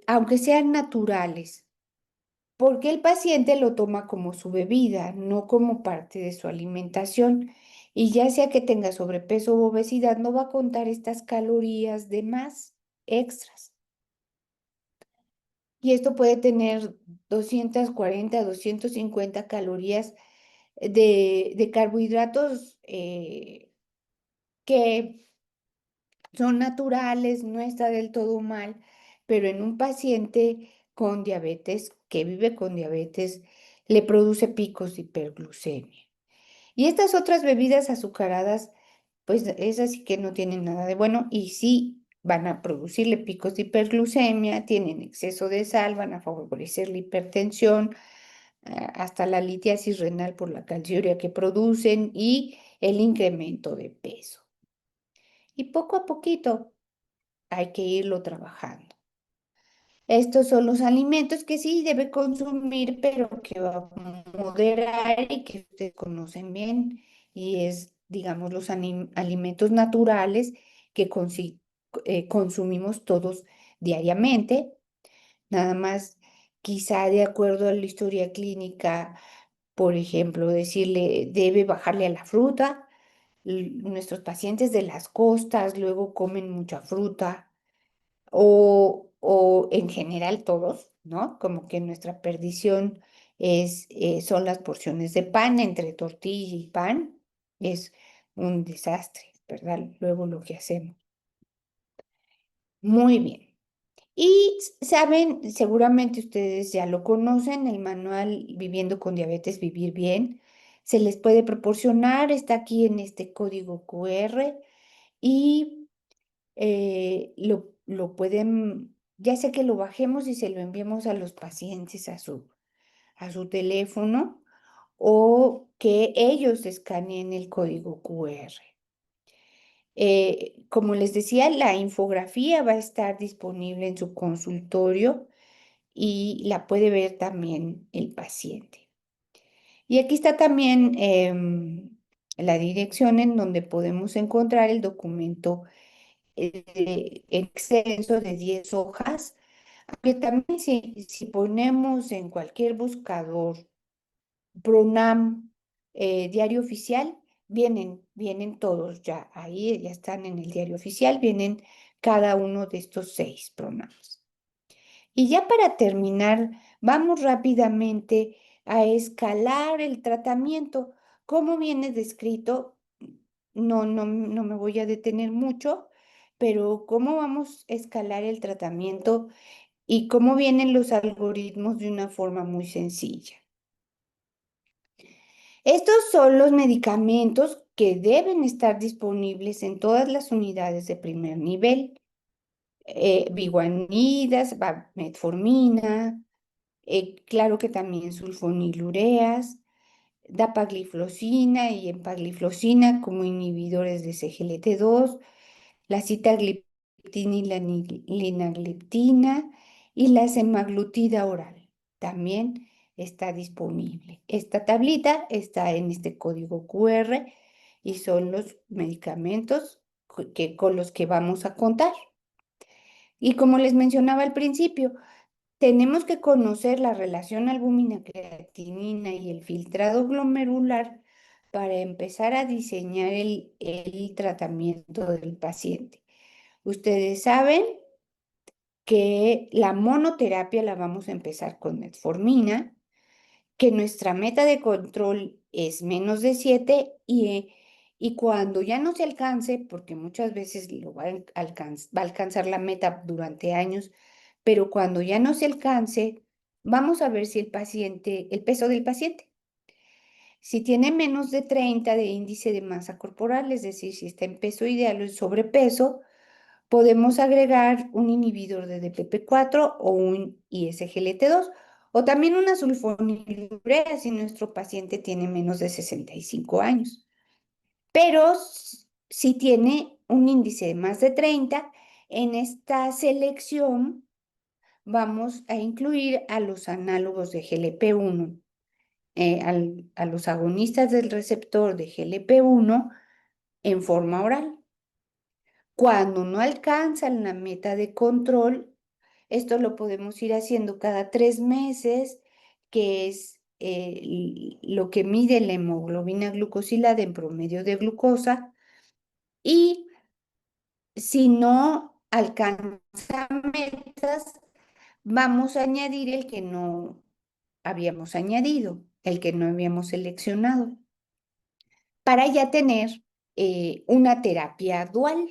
aunque sean naturales, porque el paciente lo toma como su bebida, no como parte de su alimentación. Y ya sea que tenga sobrepeso u obesidad, no va a contar estas calorías de más extras. Y esto puede tener 240, 250 calorías de carbohidratos que son naturales, no está del todo mal, pero en un paciente con diabetes, que vive con diabetes, le produce picos de hiperglucemia. Y estas otras bebidas azucaradas, pues esas sí que no tienen nada de bueno y sí van a producirle picos de hiperglucemia, tienen exceso de sal, van a favorecer la hipertensión, hasta la litiasis renal por la calciuria que producen y el incremento de peso. Y poco a poquito hay que irlo trabajando. Estos son los alimentos que sí debe consumir, pero que va a moderar y que ustedes conocen bien. Y es, digamos, los alimentos naturales que consumimos todos diariamente. Nada más, quizá de acuerdo a la historia clínica, por ejemplo, decirle, debe bajarle a la fruta. Nuestros pacientes de las costas luego comen mucha fruta o en general todos, ¿no? Como que nuestra perdición son las porciones de pan entre tortilla y pan. Es un desastre, ¿verdad? Luego lo que hacemos. Muy bien. Y saben, seguramente ustedes ya lo conocen, el manual Viviendo con Diabetes, Vivir Bien. Se les puede proporcionar, está aquí en este código QR y lo pueden, ya sea que lo bajemos y se lo enviemos a los pacientes a su teléfono o que ellos escaneen el código QR. Como les decía, la infografía va a estar disponible en su consultorio y la puede ver también el paciente. Y aquí está también la dirección en donde podemos encontrar el documento extenso de 10 hojas, que también si ponemos en cualquier buscador Pronam diario oficial, vienen todos ya, ahí ya están en el diario oficial, vienen cada uno de estos 6 Pronams. Y ya para terminar, vamos rápidamente a escalar el tratamiento. Como viene descrito, no me voy a detener mucho, pero cómo vamos a escalar el tratamiento y cómo vienen los algoritmos de una forma muy sencilla. Estos son los medicamentos que deben estar disponibles en todas las unidades de primer nivel. Biguanidas, metformina, claro que también sulfonilureas, dapagliflozina y empagliflozina como inhibidores de CGLT2, la sitagliptina y la linagliptina y la semaglutida oral. También está disponible. Esta tablita está en este código QR y son los medicamentos con los que vamos a contar. Y como les mencionaba al principio, tenemos que conocer la relación albúmina-creatinina y el filtrado glomerular para empezar a diseñar el tratamiento del paciente. Ustedes saben que la monoterapia la vamos a empezar con metformina, que nuestra meta de control es menos de 7 y cuando ya no se alcance, porque muchas veces va a alcanzar la meta durante años, pero cuando ya no se alcance, vamos a ver si el peso del paciente. Si tiene menos de 30 de índice de masa corporal, es decir, si está en peso ideal o en sobrepeso, podemos agregar un inhibidor de DPP4 o un ISGLT2 o también una sulfonilurea si nuestro paciente tiene menos de 65 años. Pero si tiene un índice de más de 30, en esta selección vamos a incluir a los análogos de GLP-1, a los agonistas del receptor de GLP-1 en forma oral. Cuando no alcanzan la meta de control, esto lo podemos ir haciendo cada 3 meses, que es lo que mide la hemoglobina glucosilada en promedio de glucosa. Y si no alcanza metas, vamos a añadir el que no habíamos añadido, el que no habíamos seleccionado, para ya tener una terapia dual,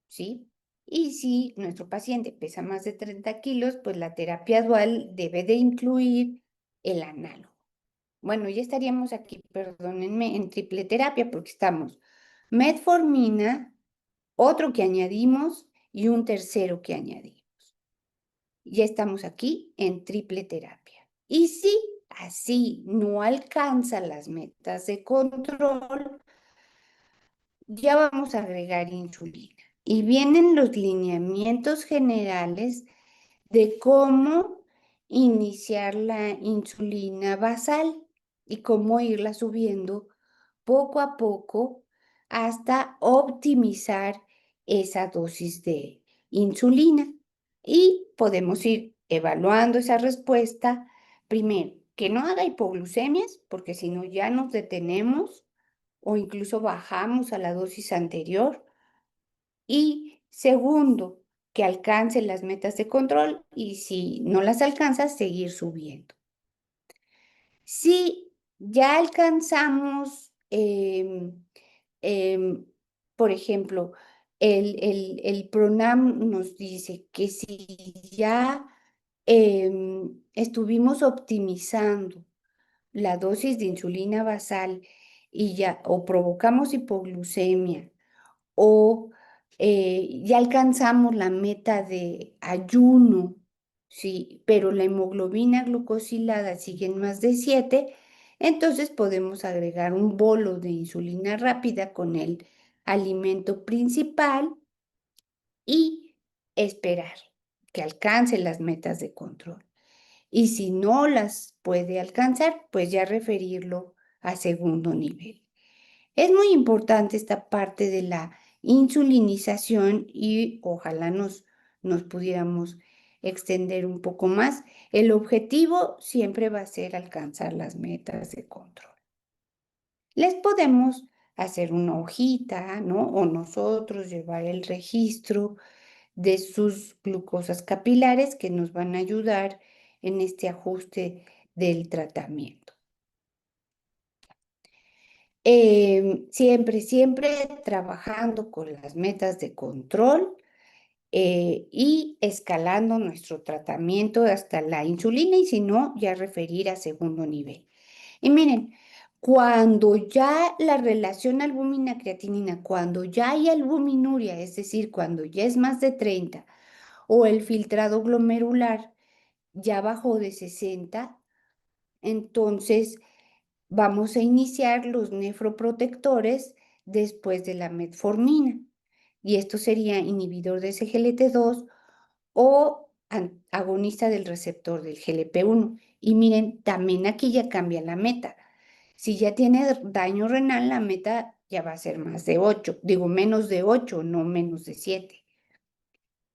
¿sí? Y si nuestro paciente pesa más de 30 kilos, pues la terapia dual debe de incluir el análogo. Bueno, ya estaríamos aquí, perdónenme, en triple terapia porque estamos metformina, otro que añadimos y un tercero que añadimos. Ya estamos aquí en triple terapia. Y si así no alcanza las metas de control, ya vamos a agregar insulina. Y vienen los lineamientos generales de cómo iniciar la insulina basal y cómo irla subiendo poco a poco hasta optimizar esa dosis de insulina. Y podemos ir evaluando esa respuesta. Primero, que no haga hipoglucemias, porque si no ya nos detenemos o incluso bajamos a la dosis anterior. Y segundo, que alcance las metas de control y si no las alcanza, seguir subiendo. Si ya alcanzamos, por ejemplo, el PRONAM nos dice que si ya estuvimos optimizando la dosis de insulina basal y ya o provocamos hipoglucemia o ya alcanzamos la meta de ayuno, sí, pero la hemoglobina glucosilada sigue en más de 7, entonces podemos agregar un bolo de insulina rápida con el alimento principal y esperar que alcance las metas de control. Y si no las puede alcanzar, pues ya referirlo a segundo nivel. Es muy importante esta parte de la insulinización y ojalá nos pudiéramos extender un poco más. El objetivo siempre va a ser alcanzar las metas de control. Les podemos hacer una hojita, ¿no? O nosotros llevar el registro de sus glucosas capilares que nos van a ayudar en este ajuste del tratamiento. Siempre trabajando con las metas de control y escalando nuestro tratamiento hasta la insulina y si no, ya referir a segundo nivel. Y miren, cuando ya la relación albúmina-creatinina, cuando ya hay albuminuria, es decir, cuando ya es más de 30 o el filtrado glomerular ya bajó de 60, entonces vamos a iniciar los nefroprotectores después de la metformina. Y esto sería inhibidor de SGLT2 o agonista del receptor del GLP-1. Y miren, también aquí ya cambia la meta. Si ya tiene daño renal, la meta ya va a ser más de 8, digo menos de 8, no menos de 7.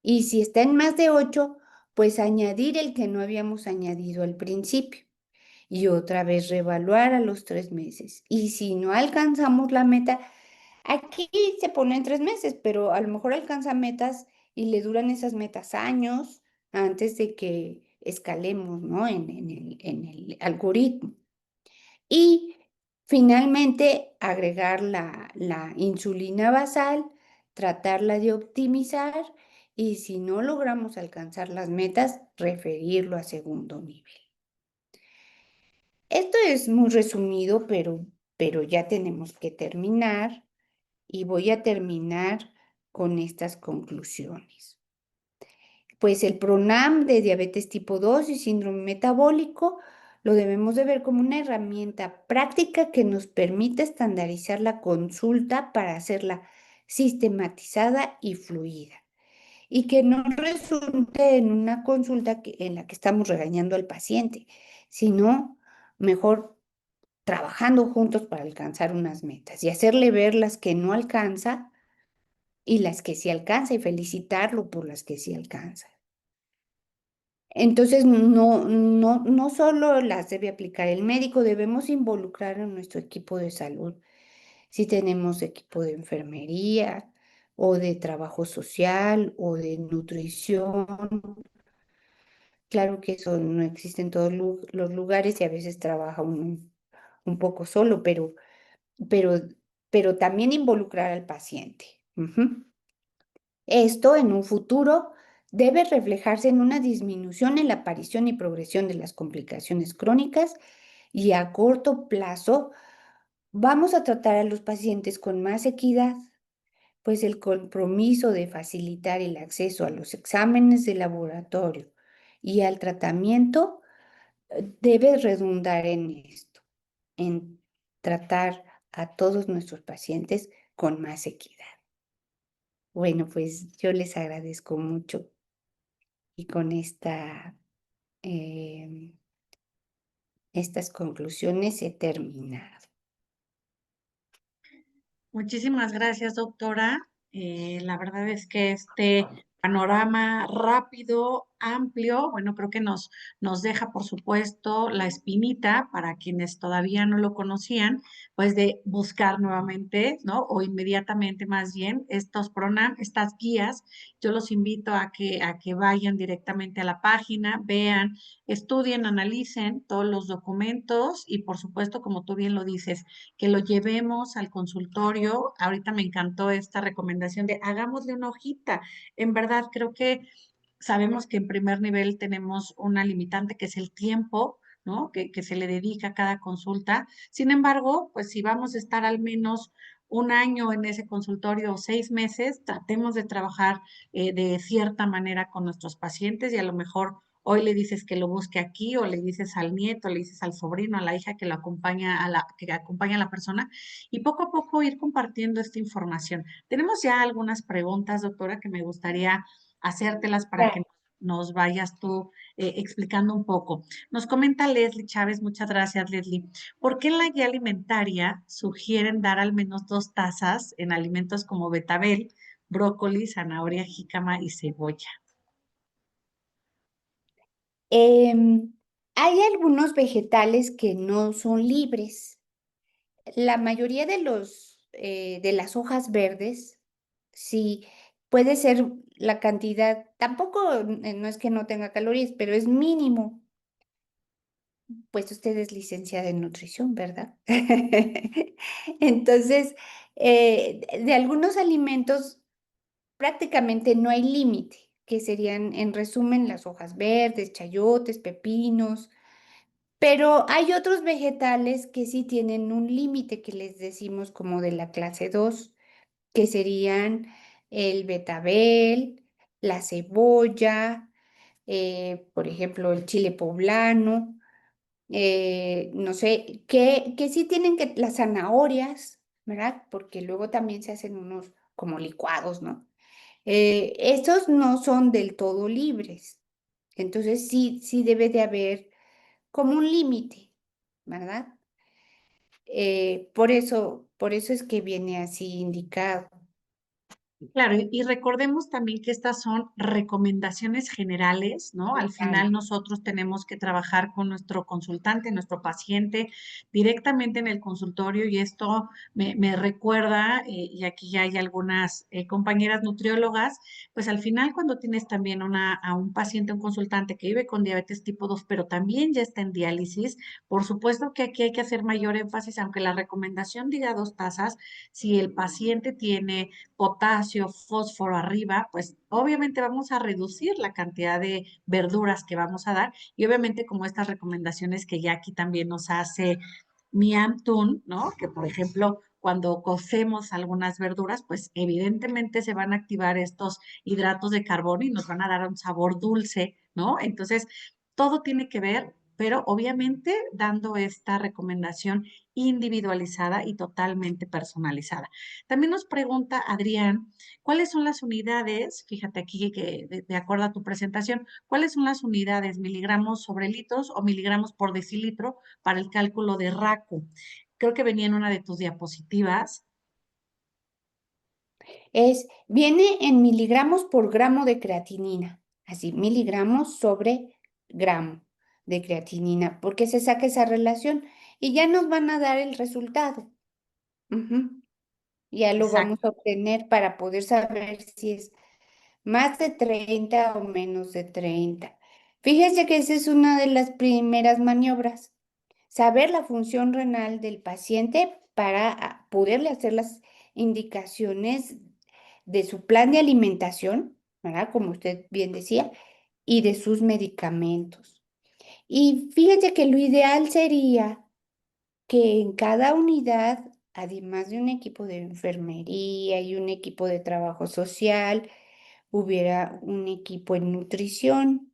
Y si está en más de 8, pues añadir el que no habíamos añadido al principio. Y otra vez reevaluar a los 3 meses. Y si no alcanzamos la meta, aquí se pone en 3 meses, pero a lo mejor alcanza metas y le duran esas metas años antes de que escalemos, ¿no? En el algoritmo. Y finalmente agregar la insulina basal, tratarla de optimizar y si no logramos alcanzar las metas, referirlo a segundo nivel. Esto es muy resumido, pero ya tenemos que terminar y voy a terminar con estas conclusiones. Pues el PRONAM de diabetes tipo 2 y síndrome metabólico lo debemos de ver como una herramienta práctica que nos permite estandarizar la consulta para hacerla sistematizada y fluida y que no resulte en una consulta en la que estamos regañando al paciente, sino mejor trabajando juntos para alcanzar unas metas y hacerle ver las que no alcanza y las que sí alcanza y felicitarlo por las que sí alcanza. Entonces, no solo las debe aplicar el médico, debemos involucrar a nuestro equipo de salud. Si tenemos equipo de enfermería o de trabajo social o de nutrición, claro que eso no existe en todos los lugares y a veces trabaja uno un poco solo, pero, pero también involucrar al paciente. Esto en un futuro debe reflejarse en una disminución en la aparición y progresión de las complicaciones crónicas y a corto plazo vamos a tratar a los pacientes con más equidad, pues el compromiso de facilitar el acceso a los exámenes de laboratorio y al tratamiento debe redundar en esto, en tratar a todos nuestros pacientes con más equidad. Bueno, pues yo les agradezco mucho y con estas conclusiones he terminado. Muchísimas gracias, doctora. La verdad es que este panorama rápido amplio, bueno, creo que nos deja, por supuesto, la espinita para quienes todavía no lo conocían, pues de buscar nuevamente, ¿no? O inmediatamente más bien estos PRONAM, estas guías. Yo los invito a que vayan directamente a la página, vean, estudien, analicen todos los documentos y, por supuesto, como tú bien lo dices, que lo llevemos al consultorio. Ahorita me encantó esta recomendación de hagámosle una hojita. En verdad, creo que sabemos que en primer nivel tenemos una limitante que es el tiempo, ¿no? Que se le dedica a cada consulta. Sin embargo, pues si vamos a estar al menos un año en ese consultorio o 6 meses, tratemos de trabajar de cierta manera con nuestros pacientes y a lo mejor hoy le dices que lo busque aquí o le dices al nieto, le dices al sobrino, a la hija que lo acompaña que acompaña a la persona y poco a poco ir compartiendo esta información. Tenemos ya algunas preguntas, doctora, que me gustaría hacértelas para que Claro. nos vayas tú explicando un poco. Nos comenta Leslie Chávez, muchas gracias Leslie. ¿Por qué en la guía alimentaria sugieren dar al menos 2 tazas en alimentos como betabel, brócoli, zanahoria, jícama y cebolla? Em, Hay algunos vegetales que no son libres. La mayoría de las hojas verdes, sí, puede ser la cantidad, tampoco no es que no tenga calorías, pero es mínimo. Pues usted es licenciada en nutrición, ¿verdad? Entonces, de algunos alimentos prácticamente no hay límite, que serían, en resumen, las hojas verdes, chayotes, pepinos, pero hay otros vegetales que sí tienen un límite que les decimos como de la clase 2, que serían el betabel, la cebolla, por ejemplo, el chile poblano, no sé, que sí tienen que, las zanahorias, ¿verdad? Porque luego también se hacen unos como licuados, ¿no? Estos no son del todo libres, entonces sí debe de haber como un límite, ¿verdad? Por eso es que viene así indicado. Claro, y recordemos también que estas son recomendaciones generales, ¿no? Al final Generales. nosotros tenemos que trabajar con nuestro consultante, nuestro paciente, directamente en el consultorio y esto me recuerda, y aquí ya hay algunas compañeras nutriólogas, pues al final cuando tienes también a un paciente, un consultante que vive con diabetes tipo 2, pero también ya está en diálisis, por supuesto que aquí hay que hacer mayor énfasis, aunque la recomendación diga 2 tazas, si el paciente tiene potasio, fósforo arriba, pues obviamente vamos a reducir la cantidad de verduras que vamos a dar y obviamente como estas recomendaciones que ya aquí también nos hace Miam Tun, ¿no? Que por ejemplo, cuando cocemos algunas verduras, pues evidentemente se van a activar estos hidratos de carbono y nos van a dar un sabor dulce, ¿no? Entonces, todo tiene que ver, pero obviamente dando esta recomendación individualizada y totalmente personalizada. También nos pregunta Adrián, ¿cuáles son las unidades? Fíjate aquí que de acuerdo a tu presentación, ¿cuáles son las unidades? ¿Miligramos sobre litros o miligramos por decilitro para el cálculo de RACO? Creo que venía en una de tus diapositivas. Viene en miligramos por gramo de creatinina, así, miligramos sobre gramo de creatinina, porque se saca esa relación y ya nos van a dar el resultado. Ujú. Ya lo vamos Exacto. a obtener para poder saber si es más de 30 o menos de 30. Fíjese que esa es una de las primeras maniobras, saber la función renal del paciente para poderle hacer las indicaciones de su plan de alimentación, ¿verdad? Como usted bien decía, y de sus medicamentos. Y fíjese que lo ideal sería que en cada unidad, además de un equipo de enfermería y un equipo de trabajo social, hubiera un equipo en nutrición.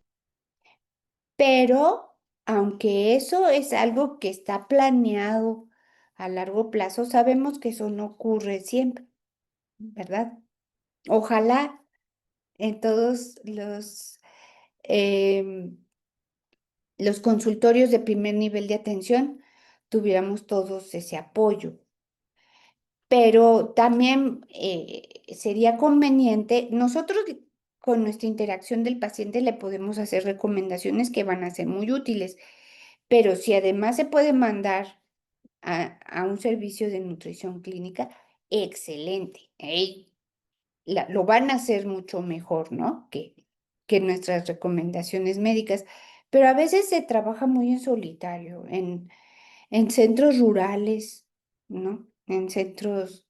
Pero aunque eso es algo que está planeado a largo plazo, sabemos que eso no ocurre siempre, ¿verdad? Ojalá en todos em, los consultorios de primer nivel de atención tuviéramos todos ese apoyo. Pero también sería conveniente, nosotros con nuestra interacción del paciente le podemos hacer recomendaciones que van a ser muy útiles. Pero si además se puede mandar a un servicio de nutrición clínica, excelente. Lo van a hacer mucho mejor, ¿no? Que nuestras recomendaciones médicas. Pero a veces se trabaja muy en solitario, en centros rurales, ¿no? En centros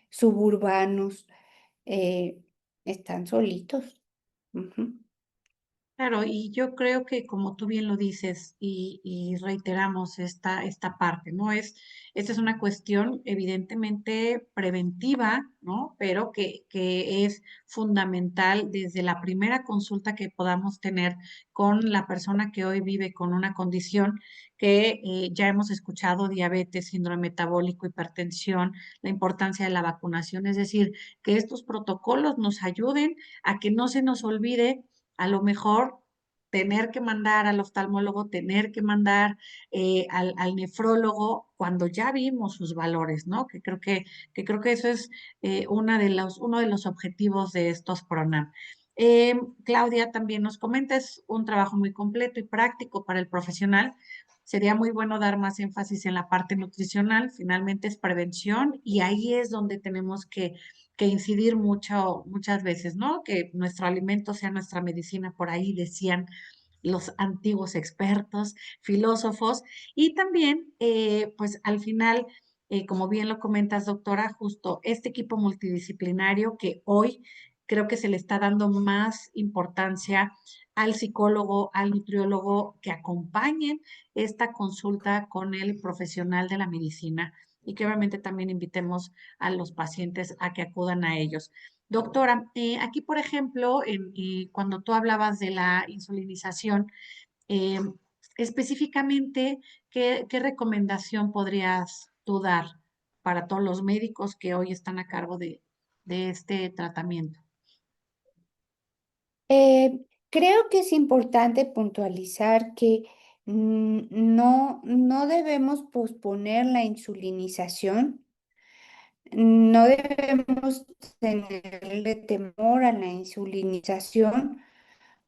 suburbanos, eh, están solitos. Ujú. Claro, y yo creo que como tú bien lo dices y reiteramos esta parte, ¿no? Esta es una cuestión evidentemente preventiva, ¿no? Pero que es fundamental desde la primera consulta que podamos tener con la persona que hoy vive con una condición que ya hemos escuchado, diabetes, síndrome metabólico, hipertensión, la importancia de la vacunación, es decir, que estos protocolos nos ayuden a que no se nos olvide a lo mejor tener que mandar al oftalmólogo, tener que mandar al nefrólogo cuando ya vimos sus valores, ¿no? Que creo que eso es uno de los objetivos de estos PRONAM. Claudia también nos comenta, es un trabajo muy completo y práctico para el profesional. Sería muy bueno dar más énfasis en la parte nutricional, finalmente es prevención y ahí es donde tenemos que incidir muchas veces, ¿no? Que nuestro alimento sea nuestra medicina, por ahí decían los antiguos expertos, filósofos, y también, pues al final, como bien lo comentas, doctora, justo este equipo multidisciplinario que hoy creo que se le está dando más importancia al psicólogo, al nutriólogo, que acompañen esta consulta con el profesional de la medicina y que obviamente también invitemos a los pacientes a que acudan a ellos. Doctora, aquí, por ejemplo, cuando tú hablabas de la insulinización, eh, específicamente, ¿qué recomendación podrías tú dar para todos los médicos que hoy están a cargo de este tratamiento? Creo que es importante puntualizar que no debemos posponer la insulinización, no debemos tenerle temor a la insulinización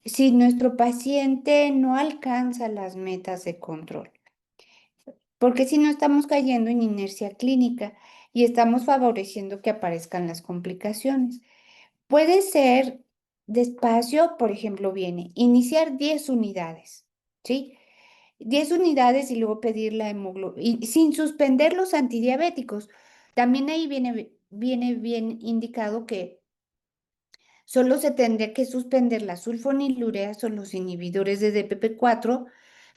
si nuestro paciente no alcanza las metas de control, porque si no estamos cayendo en inercia clínica y estamos favoreciendo que aparezcan las complicaciones. Puede ser despacio, por ejemplo, viene iniciar 10 unidades, ¿sí? 10 unidades y luego pedir la hemoglobina, sin suspender los antidiabéticos. También ahí viene bien indicado que solo se tendría que suspender la sulfonilureas o los inhibidores de DPP4,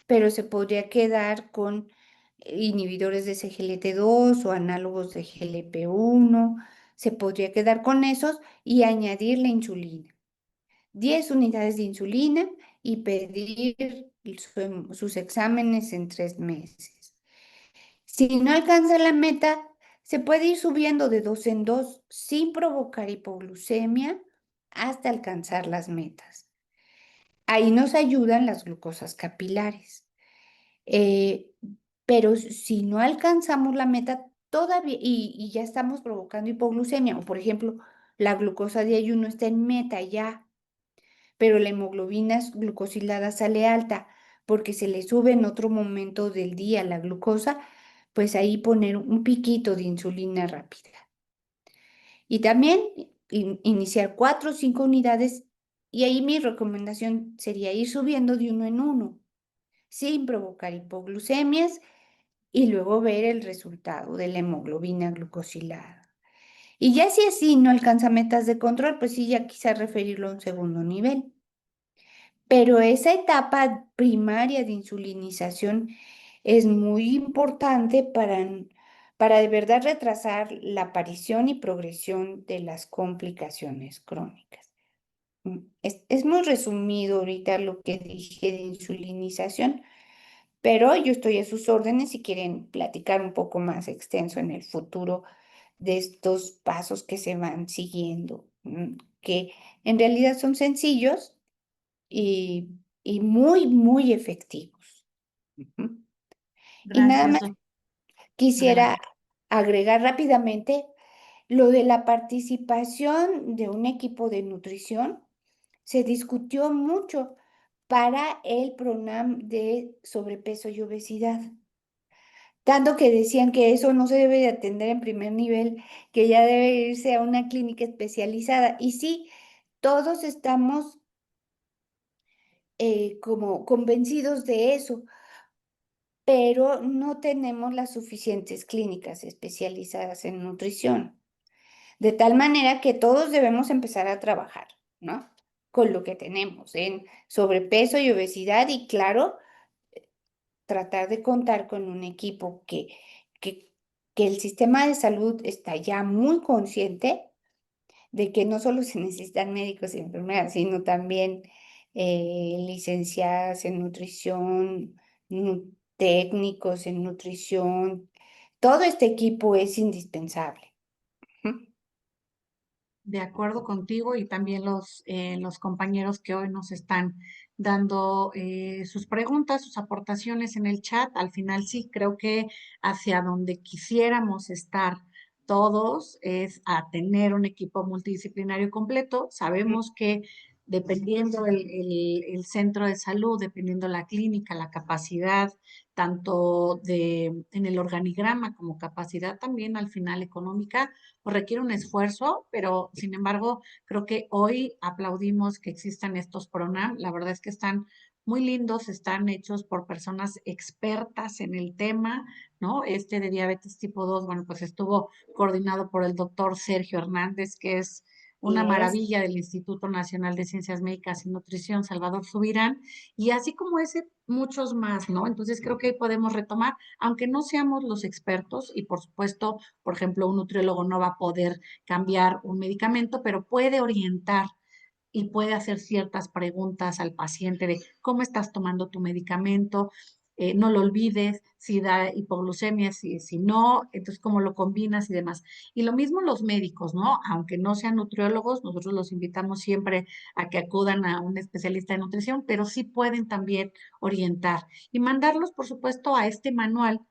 pero se podría quedar con inhibidores de CGLT2 o análogos de GLP1, se podría quedar con esos y añadir la insulina. 10 unidades de insulina y pedir sus exámenes en 3 meses. Si no alcanza la meta, se puede ir subiendo de 2 en 2 sin provocar hipoglucemia hasta alcanzar las metas. Ahí nos ayudan las glucosas capilares. Eh, pero si no alcanzamos la meta todavía y ya estamos provocando hipoglucemia, o por ejemplo, la glucosa de ayuno está en meta ya, pero la hemoglobina glucosilada sale alta porque se le sube en otro momento del día la glucosa, pues ahí poner un piquito de insulina rápida. Y también iniciar 4 o 5 unidades y ahí mi recomendación sería ir subiendo de uno en uno, sin provocar hipoglucemias y luego ver el resultado de la hemoglobina glucosilada. Y ya si así no alcanza metas de control, pues sí, ya quizá referirlo a un segundo nivel. Pero esa etapa primaria de insulinización es muy importante para de verdad retrasar la aparición y progresión de las complicaciones crónicas. Es muy resumido ahorita lo que dije de insulinización, pero yo estoy a sus órdenes si quieren platicar un poco más extenso en el futuro de estos pasos que se van siguiendo, que en realidad son sencillos y, y muy, muy efectivos. Ujú. Y nada Gracias, más doctora. quisiera Adelante. agregar rápidamente lo de la participación de un equipo de nutrición. se discutió mucho para el PRONAM de sobrepeso y obesidad. Tanto que decían que eso no se debe de atender en primer nivel, que ya debe irse a una clínica especializada. Y sí, todos estamos como convencidos de eso, pero no tenemos las suficientes clínicas especializadas en nutrición. De tal manera que todos debemos empezar a trabajar, ¿no? Con lo que tenemos en sobrepeso y obesidad y claro, tratar de contar con un equipo que, que el sistema de salud está ya muy consciente de que no solo se necesitan médicos y enfermeras, sino también licenciadas en nutrición, técnicos en nutrición. Todo este equipo es indispensable. Ujú. De acuerdo contigo y también los compañeros que hoy nos están dando sus preguntas, sus aportaciones en el chat. Al final sí, creo que hacia donde quisiéramos estar todos es a tener un equipo multidisciplinario completo. Sabemos que dependiendo el centro de salud, dependiendo la clínica, la capacidad, tanto en el organigrama como capacidad también al final económica, pues requiere un esfuerzo, pero sin embargo, creo que hoy aplaudimos que existan estos PRONAM. La verdad es que están muy lindos, están hechos por personas expertas en el tema, ¿no? Este de diabetes tipo 2, bueno, pues estuvo coordinado por el doctor Sergio Hernández, que es una Y es, maravilla del Instituto Nacional de Ciencias Médicas y Nutrición, Salvador Subirán, y así como ese, muchos más, ¿no? Entonces creo que ahí podemos retomar, aunque no seamos los expertos, y por supuesto, por ejemplo, un nutriólogo no va a poder cambiar un medicamento, pero puede orientar y puede hacer ciertas preguntas al paciente de cómo estás tomando tu medicamento, no lo olvides, si da hipoglucemia, si no, entonces cómo lo combinas y demás. Y lo mismo los médicos, ¿no? Aunque no sean nutriólogos, nosotros los invitamos siempre a que acudan a un especialista de nutrición, pero sí pueden también orientar y mandarlos, por supuesto, a este manual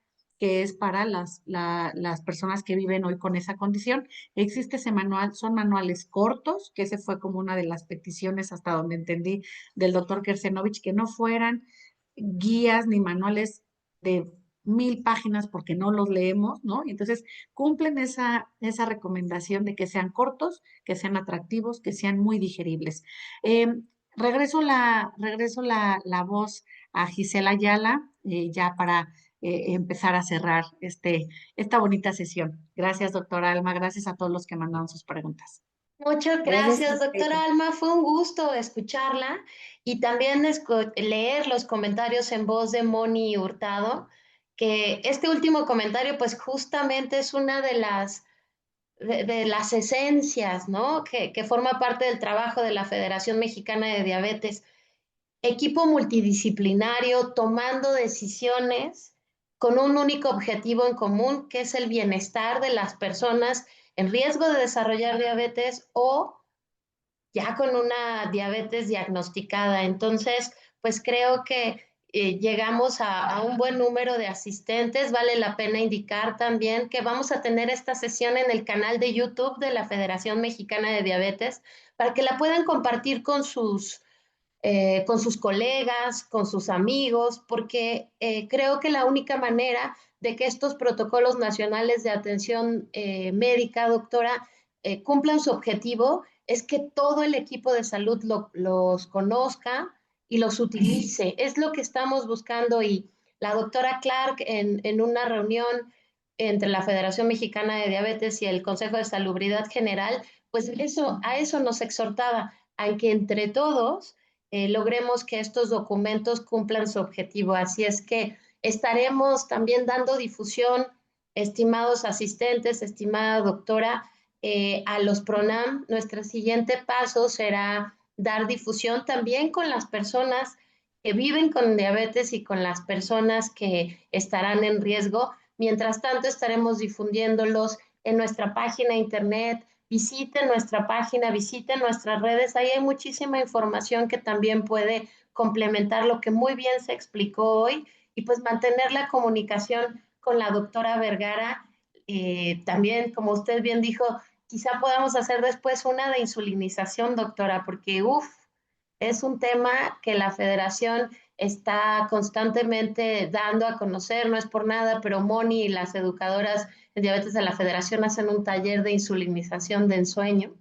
que es para las personas que viven hoy con esa condición. Existe ese manual, son manuales cortos, que ese fue como una de las peticiones hasta donde entendí del doctor Kersenovich, que no fueran guías ni manuales de 1000 páginas porque no los leemos, ¿no? Y entonces cumplen esa recomendación de que sean cortos, que sean atractivos, que sean muy digeribles. Regreso la voz a Gisela Ayala, ya para empezar a cerrar esta bonita sesión. Gracias, doctora Alma. Gracias a todos los que mandaron sus preguntas. Muchas gracias a gracias, doctora ustedes. Alma. Fue un gusto escucharla y también leer los comentarios en voz de Moni Hurtado, que este último comentario pues justamente es una de las esencias, ¿no? Que forma parte del trabajo de la Federación Mexicana de Diabetes. Equipo multidisciplinario tomando decisiones con un único objetivo en común, que es el bienestar de las personas en riesgo de desarrollar diabetes o ya con una diabetes diagnosticada. Entonces, pues creo que llegamos a un buen número de asistentes. Vale la pena indicar también que vamos a tener esta sesión en el canal de YouTube de la Federación Mexicana de Diabetes para que la puedan compartir con sus colegas, con sus amigos, porque creo que la única manera de que estos protocolos nacionales de atención médica, doctora, cumplan su objetivo es que todo el equipo de salud los conozca y los utilice. Es lo que estamos buscando y la doctora Clark en una reunión entre la Federación Mexicana de Diabetes y el Consejo de Salubridad General, pues a eso nos exhortaba, a que entre todos logremos que estos documentos cumplan su objetivo. Así es que estaremos también dando difusión, estimados asistentes, estimada doctora, a los PRONAM. Nuestro siguiente paso será dar difusión también con las personas que viven con diabetes y con las personas que estarán en riesgo. Mientras tanto, estaremos difundiéndolos en nuestra página internet. Visiten nuestra página, visiten nuestras redes, ahí hay muchísima información que también puede complementar lo que muy bien se explicó hoy y pues mantener la comunicación con la doctora Vergara. También, como usted bien dijo, quizá podamos hacer después una de insulinización, doctora, porque Es un tema que la federación está constantemente dando a conocer, no es por nada, pero Moni y las educadoras de diabetes de la federación hacen un taller de insulinización de ensueño.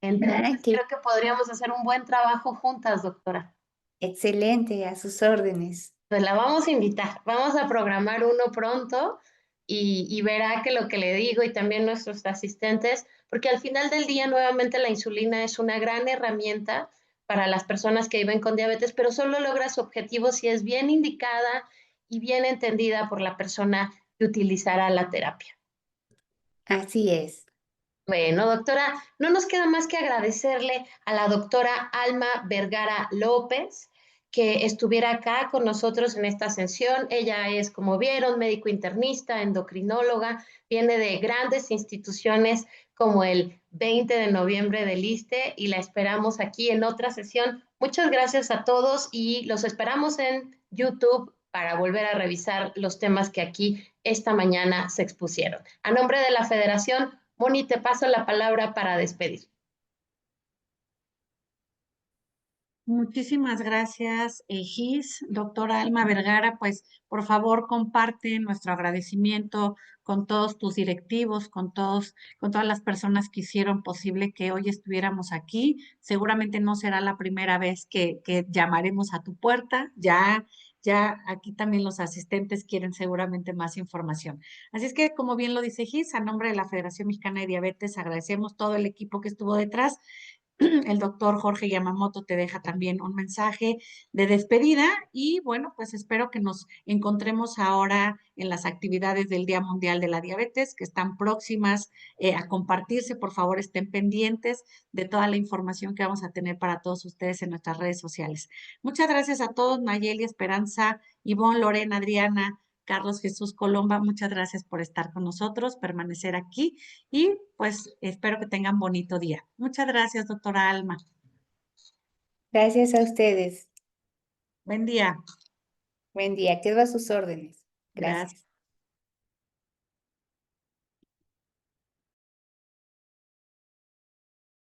Entonces, Ay, qué creo que podríamos hacer un buen trabajo juntas, doctora. excelente, a sus órdenes. Pues la vamos a invitar, vamos a programar uno pronto y verá que lo que le digo y también nuestros asistentes, porque al final del día nuevamente la insulina es una gran herramienta para las personas que viven con diabetes, pero solo logra su objetivo si es bien indicada y bien entendida por la persona que utilizará la terapia. Así es. Bueno, doctora, no nos queda más que agradecerle a la doctora Alma Vergara López que estuviera acá con nosotros en esta sesión. Ella es, como vieron, médico internista, endocrinóloga, viene de grandes instituciones como el 20 de noviembre del ISSSTE y la esperamos aquí en otra sesión. Muchas gracias a todos y los esperamos en YouTube para volver a revisar los temas que aquí esta mañana se expusieron. A nombre de la Federación, Moni, te paso la palabra para despedir. Muchísimas gracias, Gis. Doctora Alma Vergara, pues por favor comparte nuestro agradecimiento con todos tus directivos, con todas las personas que hicieron posible que hoy estuviéramos aquí. Seguramente no será la primera vez que llamaremos a tu puerta. Ya aquí también los asistentes quieren seguramente más información. Así es que, como bien lo dice Gis, a nombre de la Federación Mexicana de Diabetes, agradecemos todo el equipo que estuvo detrás. El doctor Jorge Yamamoto te deja también un mensaje de despedida y bueno, pues espero que nos encontremos ahora en las actividades del Día Mundial de la Diabetes que están próximas a compartirse. Por favor, estén pendientes de toda la información que vamos a tener para todos ustedes en nuestras redes sociales. Muchas gracias a todos, Nayeli, Esperanza, Ivonne, Lorena, Adriana, Carlos Jesús Colomba, muchas gracias por estar con nosotros, permanecer aquí y pues espero que tengan bonito día. Muchas gracias, doctora Alma. Gracias a ustedes. Buen día. Buen día. Quedo a sus órdenes. Gracias. Gracias.